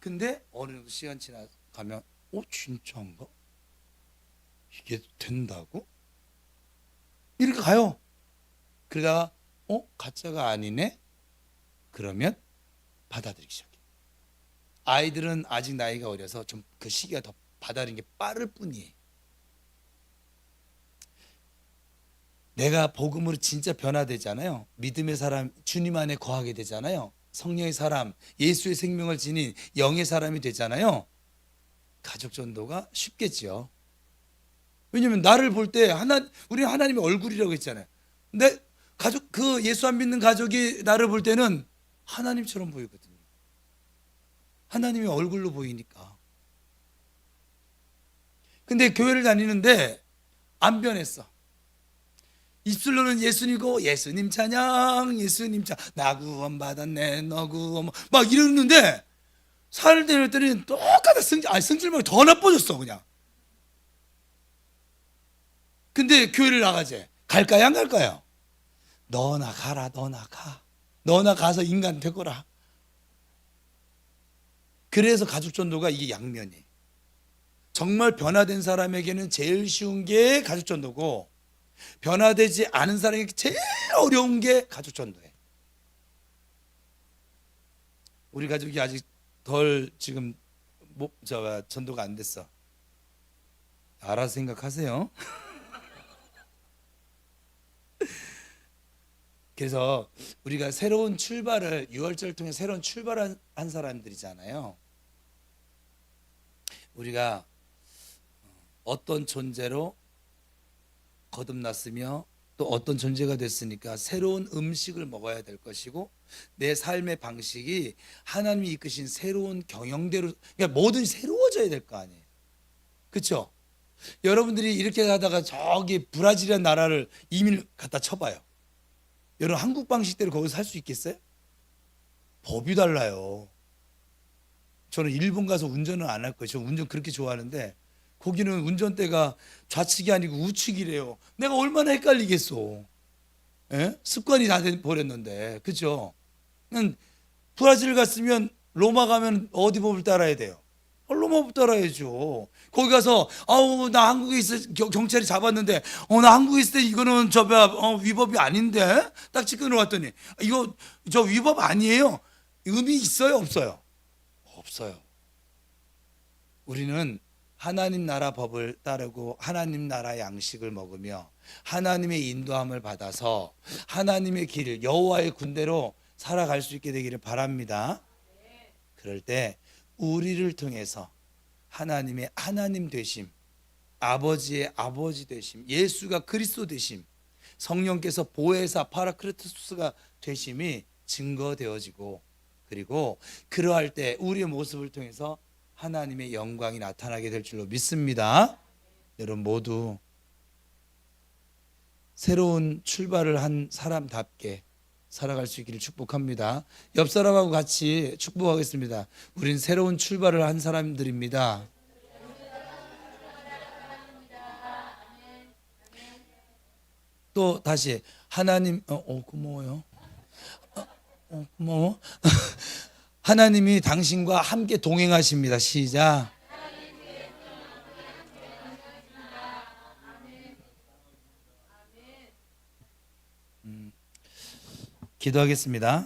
근데 어느 정도 시간 지나가면 진짜인가? 이게 된다고? 이렇게 가요. 그러다가 가짜가 아니네? 그러면 받아들이기 시작해. 아이들은 아직 나이가 어려서 좀 그 시기가 더 받아들이는 게 빠를 뿐이에요. 내가 복음으로 진짜 변화되잖아요. 믿음의 사람, 주님 안에 거하게 되잖아요. 성령의 사람, 예수의 생명을 지닌 영의 사람이 되잖아요. 가족 전도가 쉽겠죠. 왜냐하면 나를 볼 때 우리 하나님의 얼굴이라고 했잖아요. 근데 예수 안 믿는 가족이 나를 볼 때는 하나님처럼 보이거든요. 하나님의 얼굴로 보이니까. 근데 교회를 다니는데 안 변했어. 입술로는 예수님이고 예수님 찬양 예수님 찬양 나 구원 받았네 너 구원 막 이러는데 살을 내렸더니 똑같아. 성질만 더 나빠졌어 그냥. 근데 교회를 나가재. 갈까요 안 갈까요? 너나 가라. 너나 가서 인간 되거라. 그래서 가족 전도가 이게 양면이에요. 정말 변화된 사람에게는 제일 쉬운 게 가족 전도고 변화되지 않은 사람에게 제일 어려운 게 가족 전도예요. 우리 가족이 아직 덜 지금 전도가 안 됐어. 알아서 생각하세요. 그래서 우리가 새로운 출발을 6월절을 통해 새로운 출발한 사람들이잖아요. 우리가 어떤 존재로 거듭났으며 또 어떤 존재가 됐으니까 새로운 음식을 먹어야 될 것이고 내 삶의 방식이 하나님이 이끄신 새로운 경영대로 그러니까 뭐든 새로워져야 될 거 아니에요. 그렇죠? 여러분들이 이렇게 하다가 저기 브라질이라는 나라를 이민을 갖다 쳐봐요. 여러분 한국 방식대로 거기서 살 수 있겠어요? 법이 달라요. 저는 일본 가서 운전을 안 할 거예요. 저는 운전 그렇게 좋아하는데 거기는 운전대가 좌측이 아니고 우측이래요. 내가 얼마나 헷갈리겠어. 예? 습관이 다 돼버렸는데 그죠? 브라질 갔으면 로마 가면 어디 법을 따라야 돼요? 로마 법 따라야죠. 거기 가서 나 한국에 있어 경찰이 잡았는데 나 한국에 있을 때 이거는 위법이 아닌데 딱지 끊어왔더니 이거 위법 아니에요. 의미 있어요 없어요? 없어요. 우리는 하나님 나라 법을 따르고 하나님 나라 양식을 먹으며 하나님의 인도함을 받아서 하나님의 길 여호와의 군대로 살아갈 수 있게 되기를 바랍니다. 그럴 때 우리를 통해서 하나님의 하나님 되심 아버지의 아버지 되심, 예수가 그리스도 되심, 성령께서 보혜사 파라크리토스가 되심이 증거되어지고, 그리고 그러할 때 우리의 모습을 통해서 하나님의 영광이 나타나게 될 줄로 믿습니다. 여러분 모두 새로운 출발을 한 사람답게 살아갈 수 있기를 축복합니다. 옆 사람하고 같이 축복하겠습니다. 우린 새로운 출발을 한 사람들입니다. 또 다시 하나님 고마워요. 고마워. 하나님이 당신과 함께 동행하십니다. 시작. 기도하겠습니다.